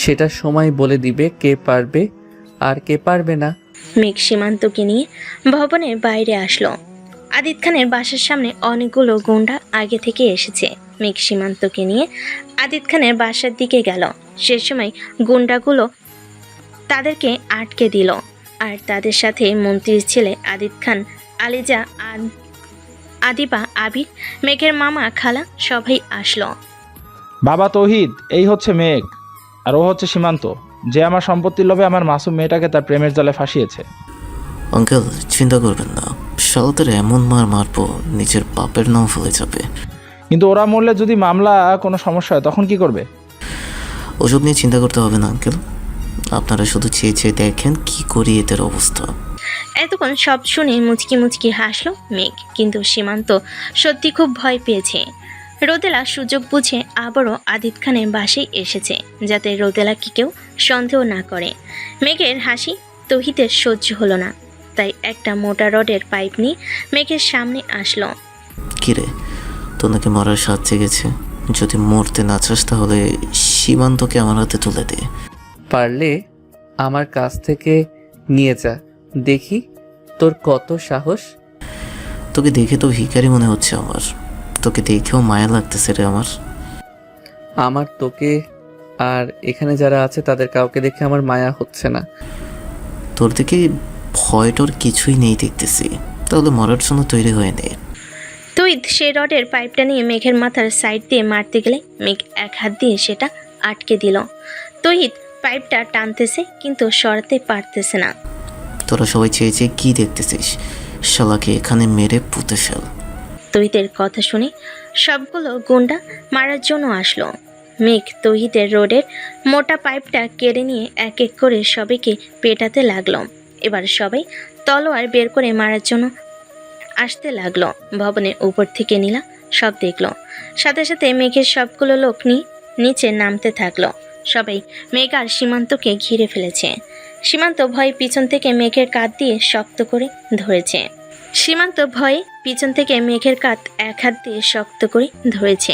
সেটা সময় বলে দিবে কে পারবে আর কে পারবে না। মেঘ সীমান্তকে নিয়ে ভবনের বাইরে আসলো। আদিত খানের বাসার সামনে অনেকগুলো গুন্ডা আগে থেকে এসেছে। মেঘ সীমান্তকে নিয়ে আদিত খানের বাসার দিকে গেল। সে সময় গুন্ডাগুলো তাদেরকে আটকে দিল, আর তাদের সাথে মন্ত্রীর ছেলে আদিত খান, আলিজা, আদিবা, আবির, মেঘের মামা, খালা সবাই আসলো। বাবা তৌহিদ, এই হচ্ছে মেঘ, আর ও হচ্ছে সীমান্ত, যে আমার সম্পত্তির লোভে আমার মাসুম মেয়েটাকে তার প্রেমের জালে ফাঁসিয়েছে। আঙ্কেল, চিন্তা করবেন না, শালাদের এমন মার মারবো নিজের বাপের নাম ভুলে যাবে। কিন্তু ওরা মরলে যদি মামলা কোনো সমস্যা হয় তখন কি করবে? ওসব নিয়ে চিন্তা করতে হবে না আঙ্কেল, আপনারা শুধু চেয়ে চেয়ে দেখেন কি করি এদের অবস্থা। এতক্ষণ সব শুনে মুচকি মুচকি হাসলো মেঘ, কিন্তু সীমান্ত সত্যি খুব ভয় পেয়েছে। রোদেলা সুযোগ বুঝে আবারও আদিত খানের বাসায় এসেছে, যাতে রোদেলাকে কেউ সন্দেহ না করে। মেঘের হাসি তৌহিদের সহ্য হলো না, তাই একটা মোটা রডের পাইপ নিয়ে মেঘের সামনে আসলো। কিরে, তোর নাকি মরার স্বাদ জেগেছে? যদি মরতে না চাস তাহলে সীমান্তকে আমার হাতে তুলে দে। পারলে আমার কাছ থেকে নিয়ে যা, দেখি তোর কত সাহস। তোকে দেখে তো ভিখারি মনে হচ্ছে আমার, তোকে দেখেও মায়া লাগতেছে রে আমার। আমার তোকে আর এখানে যারা আছে তাদের কাউকে দেখে আমার মায়া হচ্ছে না। তোর দিকে ভয় তোর কিছুই নেই দেখতেছি, তাহলে মরার জন্য তৈরি হয়ে নে। তুই সেই রডের পাইপটা নিয়ে মেঘের মাথার সাইড দিয়ে মারতে গেলে মেঘ এক হাত দিয়ে সেটা আটকে দিল। তৌহিদ পাইপটা টানতেছে কিন্তু সরাতে পারতেছে না। তোরা সবাই চেয়ে চেয়ে কি দেখতেছিস? শালাকে এখানে মেরে পুঁতে ফেল। তৌহিদের কথা শুনে সবগুলো গুন্ডা মারার জন্য আসলো। মেঘ তৌহিদের রোডের মোটা পাইপটা কেড়ে নিয়ে এক এক করে সবাইকে পেটাতে লাগলো। এবার সবাই তলোয়ার বের করে মারার জন্য আসতে লাগলো। ভবনের উপর থেকে নীলা সব দেখলো, সাথে সাথে মেঘের সবগুলো লোক নিচে নামতে থাকলো। সবাই মেঘ আর সীমান্তকে ঘিরে ফেলেছে। সীমান্ত ভয়ে পিছন থেকে মেঘের কাঁধ দিয়ে শক্ত করে ধরেছে। এক হাত দিয়ে শক্ত করে ধরেছে।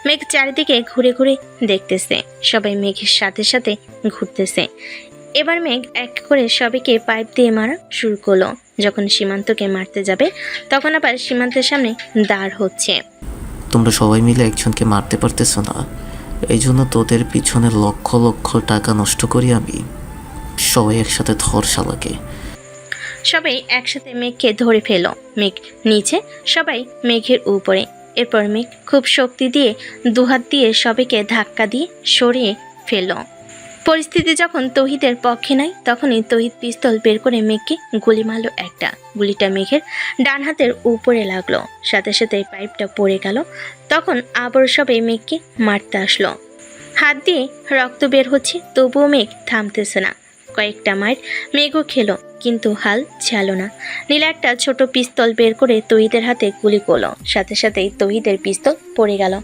মেঘ চারিদিকে ঘুরে ঘুরে দেখতেছে, সবাই মেঘের সাথে সাথে ঘুরতেছে। এবার মেঘ এক করে সবাইকে পাইপ দিয়ে মারা শুরু করলো। যখন সীমান্তকে মারতে যাবে তখন আবার সীমান্তের সামনে দাঁড় হচ্ছে। তোমরা সবাই মিলে একজনকে মারতে পারতেছো না, এই জন্য তোদের পিছনে লক্ষ লক্ষ টাকা নষ্ট করি আমি। সবাই একসাথে ধর শালাকে। সবাই একসাথে মেঘকে ধরে ফেলো। মেঘ নিচে, সবাই মেঘের উপরে। এরপর মেঘ খুব শক্তি দিয়ে দুহাত দিয়ে সবাইকে ধাক্কা দিয়ে সরিয়ে ফেলল। পরিস্থিতি যখন তৌহিদের পক্ষে নাই, তখনই তৌহিদ পিস্তল বের করে মেঘকে গুলি মারল একটা। গুলিটা মেঘের ডান হাতের উপরে লাগলো, সাথে সাথে পাইপটা পড়ে গেল। তখন আবার সবাই মেঘকে মারতে আসলো। হাত দিয়ে রক্ত বের হচ্ছে, তবুও মেঘ থামতেছে না। কয়েকটা মাইর মেঘও খেলো, কিন্তু হাল ছাড়লো না। নীলা একটা ছোট পিস্তল বের করে তৌহিদের হাতে গুলি করলো, সাথে সাথেই তৌহিদের পিস্তল পড়ে গেল।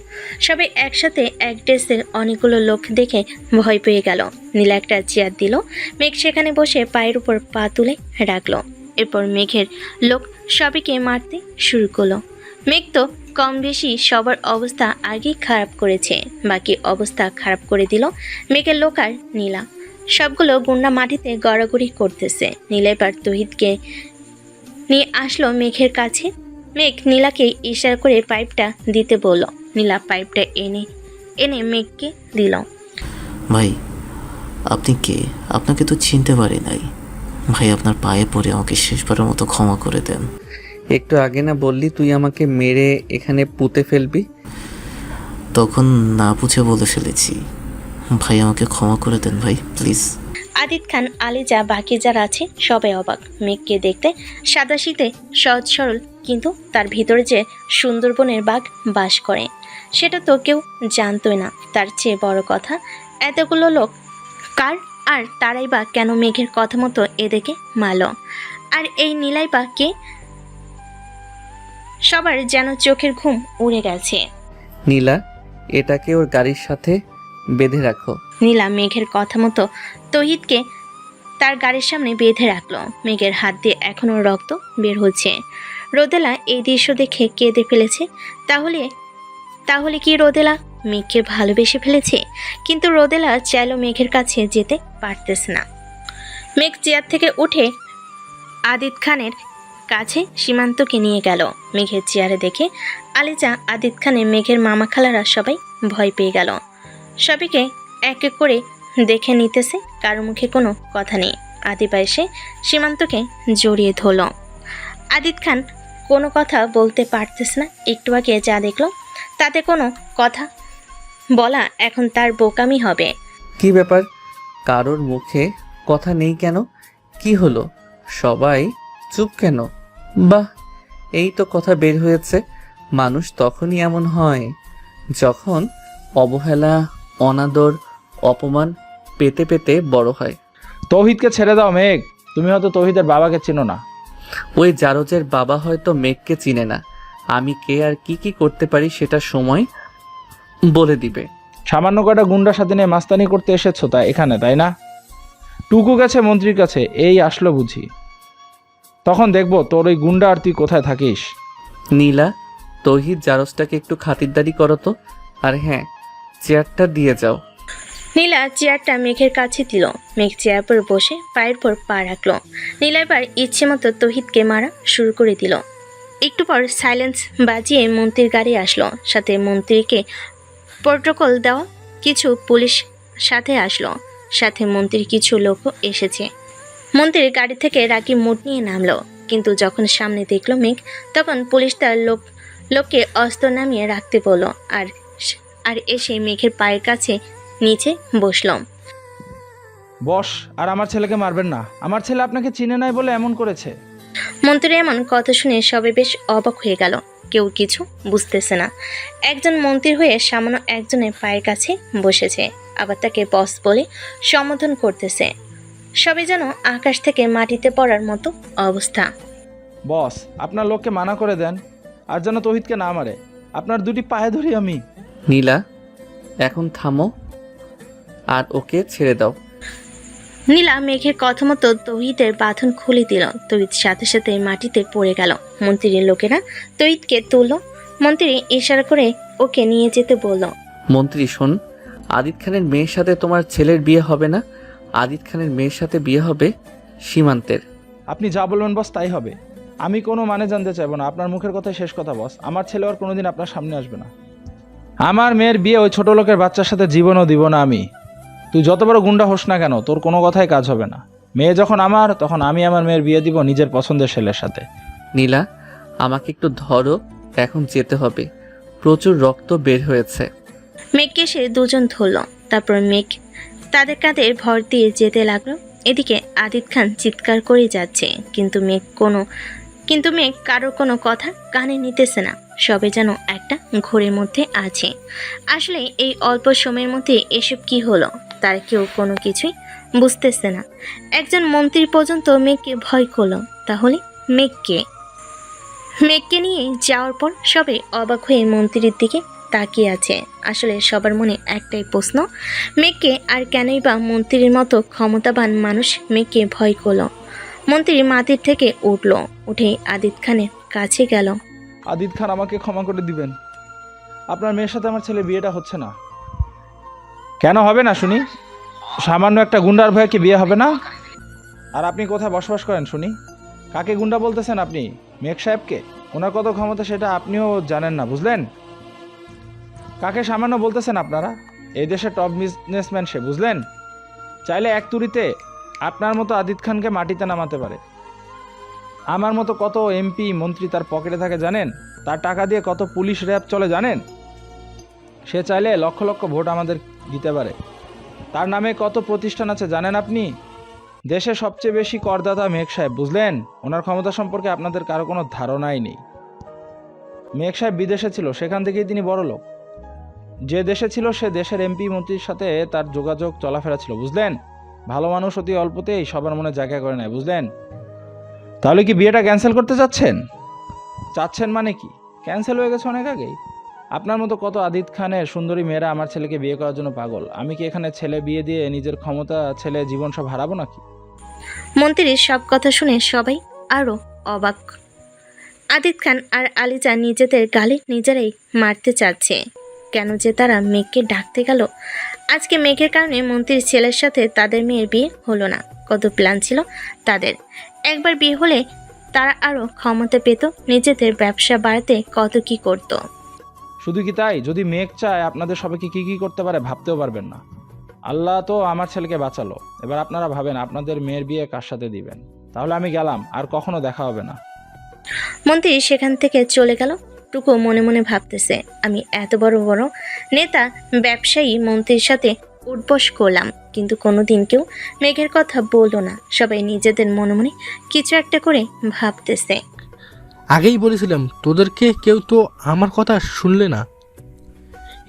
সবাই একসাথে এক ড্রেসের অনেকগুলো লোক দেখে ভয় পেয়ে গেল। নীলা একটা চেয়ার দিল, মেঘ সেখানে বসে পায়ের উপর পা তুলে রাখলো। এরপর মেঘের লোক সবাইকে মারতে শুরু করলো। মেঘ তো কম বেশি সবার অবস্থা আগেই খারাপ করেছে, বাকি অবস্থা খারাপ করে দিল মেঘের লোক আর নীলা। সবগুলো গুন্ডা মাটিতে গড়াগড়ি করতেছে। নীলা এবার তৌহিদকে নিয়ে আসলো মেঘের কাছে। মেঘ নীলাকে ইশারা করে পাইপটা দিতে বলল। নীলা পাইপটা এনে মেঘকে দিল। ভাই, আপনি কে? আপনাকে তো চিনতে পারি নাই। ভাই, আপনার পায়ে পড়ে আমাকে শেষবারের মতো ক্ষমা করে দেন। একটু আগে না বললি তুই আমাকে মেরে এখানে পুঁতে ফেলবি? তখন না বুঝে বলে ফেলেছি। ভাই, আমাকে ক্ষমা করে দেন ভাই, প্লিজ। আদিত খান, আলিজা, বাকি যারা আছে সবাই অবাক। মেঘকে দেখতে সাদাশীতে সহজ সরল, কিন্তু তার ভিতরে যে সুন্দরবনের বাঘ বাস করে সেটা তো কেউ জানতই না। তার চেয়ে বড় কথা, এতগুলো লোক কার, আর তারাই বা কেন মেঘের কথা মতো এদিকে মারল? আর এই নীলাই বা কে? সবার যেন চোখের ঘুম উড়ে গেছে। নীলা, এটাকে ওর গাড়ির সাথে বেঁধে রাখো। নীলা মেঘের কথা মতো তৌহিদকে তার গাড়ির সামনে বেঁধে রাখলো। মেঘের হাত দিয়ে এখনো রক্ত বের হচ্ছে। রোদেলা এই দৃশ্য দেখে কেঁদে ফেলেছে। তাহলে কি রোদেলা মেঘকে ভালোবেসে ফেলেছে? কিন্তু রোদেলা চাইলেও মেঘের কাছে যেতে পারতেছে না। মেঘ চেয়ার থেকে উঠে আদিত খানের কাছে সীমান্তকে নিয়ে গেল। মেঘের চেয়ারে দেখে আলিজা, আদিত খানের, মেঘের মামা খালারা সবাই ভয় পেয়ে গেল। সবাইকে এক এক করে দেখে নিতেছে, কারো মুখে কোনো কথা নেই। আদিবা এসে সীমান্তকে জড়িয়ে ধরল। আদিত খান কোনো কথা বলতে পারতেছে না। একটু আগে যা দেখলো তাতে কোনো কথা বলা এখন তার বোকামি হবে। কি ব্যাপার, কারোর মুখে কথা নেই কেন? কি হলো, সবাই চুপ কেন? বাহ, এই তো কথা বের হয়েছে। মানুষ তখনই এমন হয় যখন অবহেলা, অনাদর, অপমান পেতে পেতে বড় হয়। তৌহিদকে ছেড়ে দাও মেঘ, তুমি হয়তো তৌহিদের বাবাকে চেনো না। ওই জারজের বাবা হয়তো মেঘকে চিনে না। আমি কে আর কি কি করতে পারি সেটা সময় বলে দিবে। সামান্য কটা গুন্ডার সাথে নিয়ে মাস্তানি করতে এসেছো তাই এখানে, তাই না? টুকু গেছে মন্ত্রীর কাছে, এই আসলো বুঝি। তখন দেখবো তোর ওই গুন্ডা আর তুই কোথায় থাকিস। নীলা, তৌহিদ জারজটাকে একটু খাতিরদারি করো তো। আর হ্যাঁ, চেয়ারটা দিয়ে যাও। নীলা চেয়ারটা মেঘের কাছে দিল। মেঘ চেয়ার পর বসে পায়ের পর পা রাখলো। নীলা এবার ইচ্ছে মতো তৌহিদকে মারা শুরু করে দিল। একটু পর সাইলেন্স বাজিয়ে মন্ত্রীর গাড়ি আসলো। সাথে মন্ত্রীকে প্রোটোকল দেওয়া কিছু পুলিশ সাথে আসলো। সাথে মন্ত্রীর কিছু লোকও এসেছে। মন্ত্রীর গাড়ি থেকে রাগী মুড নিয়ে নামলো, কিন্তু যখন সামনে দেখলো মেঘ, তখন পুলিশ তার লোককে অস্ত্র নামিয়ে রাখতে বলল। আর এসে মেঘের পায়ের কাছে নিচে বসলাম। বস, আর আমার ছেলেকে মারবেন না। আমার ছেলে আপনাকে চিনে নাই বলে এমন করেছে। মন্ত্রী এমন কথা শুনে সবে বেশ অবাক হয়ে গেল। কেউ কিছু বুঝতেছে না। একজন মন্ত্রী হয়ে সামান্য একজনের পায়ের কাছে বসেছে, আবার তাকে বস বলে সম্বোধন করতেছে। সবে যেন আকাশ থেকে মাটিতে পড়ার মতো অবস্থা। বস, আপনার লোককে মানা করে দেন, আর যেন তৌহিদকে না মারে। আপনার দুটি পায়ে ধরি আমি। নীলা, এখন থামো আর ওকে ছেড়ে দাও। নীলা মেঘের কথা মতো তৌহিদের বাঁধন খুলে দিল। তৌহিদ সাথে সাথে মাটিতে পড়ে গেল। মন্ত্রীর লোকেরা তৌহিদকে তুলল। মন্ত্রী ইশারা করে ওকে নিয়ে যেতে বলল। মন্ত্রী শোন, আদিত খানের মেয়ের সাথে তোমার ছেলের বিয়ে হবে না। আদিত খানের মেয়ের সাথে বিয়ে হবে সীমান্তের। আপনি যা বলবেন বস তাই হবে। আমি কোনো মানে জানতে চাইবো না। আপনার মুখের কথাই শেষ কথা বস। আমার ছেলে আর কোনোদিন আপনার সামনে আসবে না। আমার মেয়ের বিয়ে ওই ছোট লোকের বাচ্চার সাথে জীবনও দিব না আমি। তুই যত বড় গুন্ডা হোস না কেন, তোর কোনো কথাই কাজ হবে না। মেয়ে যখন আমার, তখন আমি আমার মেয়ের বিয়ে দিব নিজের পছন্দের ছেলের সাথে। নীলা, আমাকে একটু ধরো, এখন যেতে হবে। প্রচুর রক্ত বের হয়েছে। মেঘকে সে দুজন ধরল। তারপর মেঘ তাদের কাঁধে ভর দিয়ে যেতে লাগলো। এদিকে আদিত খান চিৎকার করে যাচ্ছে, কিন্তু মেঘ কারোর কোনো কথা কানে নিতেছে না। সবে যেন একটা ঘোরের মধ্যে আছে। আসলে এই অল্প সময়ের মধ্যে এসব কি হলো, তার কেউ কোনো কিছুই বুঝতেছে না। একজন মন্ত্রী পর্যন্ত মেঘকে ভয় করলো, তাহলে মেঘকে নিয়ে যাওয়ার পর সবে অবাক হয়ে মন্ত্রীর দিকে তাকিয়ে আছে। আসলে সবার মনে একটাই প্রশ্ন, মেঘকে আর কেনই বা মন্ত্রীর মতো ক্ষমতাবান মানুষ মেঘকে ভয় করলো। মন্ত্রী মাটির থেকে উঠল, উঠে আদিত খানের কাছে গেল। আদিত খান, আমাকে ক্ষমা করে দিবেন। আপনার মেয়ের সাথে আমার ছেলে বিয়েটা হচ্ছে না। কেন হবে না শুনি? সামান্য একটা গুন্ডার ভয়ে কি বিয়ে হবে না? আর আপনি কোথায় বসবাস করেন শুনি? কাকে গুন্ডা বলতেছেন আপনি? মেঘ সাহেবকে? ওনার কত ক্ষমতা সেটা আপনিও জানেন না, বুঝলেন? কাকে সামান্য বলতেছেন আপনারা? এই দেশের টপ বিজনেসম্যান সে, বুঝলেন? চাইলে এক তুড়িতে আপনার মতো আদিত খানকে মাটিতে নামাতে পারে। আমার মতো কত এমপি মন্ত্রী তার পকেটে থাকে জানেন? তার টাকা দিয়ে কত পুলিশ র্যাব চলে জানেন? সে চাইলে লক্ষ লক্ষ ভোট আমাদের দিতে পারে। তার নামে কত প্রতিষ্ঠান আছে জানেন আপনি? দেশে সবচেয়ে বেশি করদাতা মেঘ সাহেব, বুঝলেন? ওনার ক্ষমতা সম্পর্কে আপনাদের কারো কোনো ধারণাই নেই। মেঘ সাহেব বিদেশে ছিল, সেখান থেকেই তিনি বড়লোক। যে দেশে ছিল সে দেশের এমপি মন্ত্রীর সাথে তার যোগাযোগ চলাফেরা ছিল, বুঝলেন? ভালো মানুষ অতি অল্পতেই সবার মনে জায়গা করে নেয়, বুঝলেন? তাহলে কি বিয়েটা ক্যান্সেল করতে চাচ্ছেন মানে কি? ক্যান্সেল হয়ে গেছে অনেক আগেই। আপনার মতো কত আদিত খানের সুন্দরী মেয়েরা আমার ছেলেকে বিয়ে করার জন্য পাগল। আমি কি এখানে ছেলে বিয়ে দিয়ে নিজের ক্ষমতা ছেলে জীবন সব হারাবো নাকি? মন্ত্রীর সব কথা শুনে সবাই আরও অবাক। আদিত খান আর আলিজা নিজেদের গালে নিজেরাই মারতে চাচ্ছে। কেন যে তারা মেঘকে ডাকতে গেল? আজকে মেঘের কারণে মন্ত্রীর ছেলের সাথে তাদের মেয়ের বিয়ে হলো না। কত প্ল্যান ছিল তাদের। একবার বিয়ে হলে তারা আরও ক্ষমতা পেত, নিজেদের ব্যবসা বাড়াতে কত কি করত। শুধু কি তাই? যদি মেঘ চায় আপনাদের সবাইকে কি কি করতে পারে ভাবতেও পারবেন না। আল্লাহ তো আমার ছেলেকে বাঁচালো। এবার আপনারা ভাবেন আপনাদের মেয়ের বিয়ে কার সাথে দিবেন। তাহলে আমি গেলাম, আর কখনো দেখা হবে না। মন্ত্রী সেখান থেকে চলে গেল। টুকু মনে মনে ভাবতেছে, আমি এত বড় বড় নেতা ব্যবসায়ী মন্ত্রীর সাথে উঠবস করলাম, কিন্তু কোনোদিন কেউ মেঘের কথা বললো না। সবাই নিজেদের মনে মনে কিছু একটা করে ভাবতেছে। আগেই বলেছিলাম তোদেরকে, কেউ তো আমার কথা শুনলে না।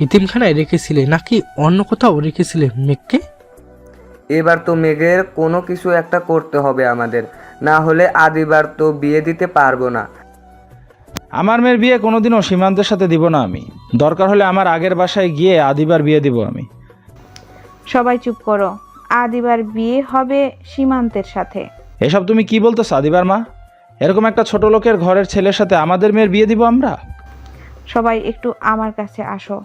ইতিমখানায় রেখেছিলে নাকি অন্য কোথাও রেখেছিলে মেঘকে? এবার তো মেঘের কোনো কিছু একটা করতে হবে আমাদের, না হলে আদিবার তো বিয়ে দিতে পারবো না। আমার মেয়ের বিয়ে কোনোদিনও সীমান্তের সাথে দিব না আমি। দরকার হলে আমার আগের বাসায় গিয়ে আদিবার বিয়ে দিব আমি। সবাই চুপ করো। আদিবার বিয়ে হবে সীমান্তের সাথে। এসব তুমি কি বলতেছো আদিবার মা? এরকম একটা ছোট লোকের ঘরের ছেলের সাথে আমাদের মেয়ের বিয়ে দিব আমরা? সবাই একটু আমার কাছে আসো।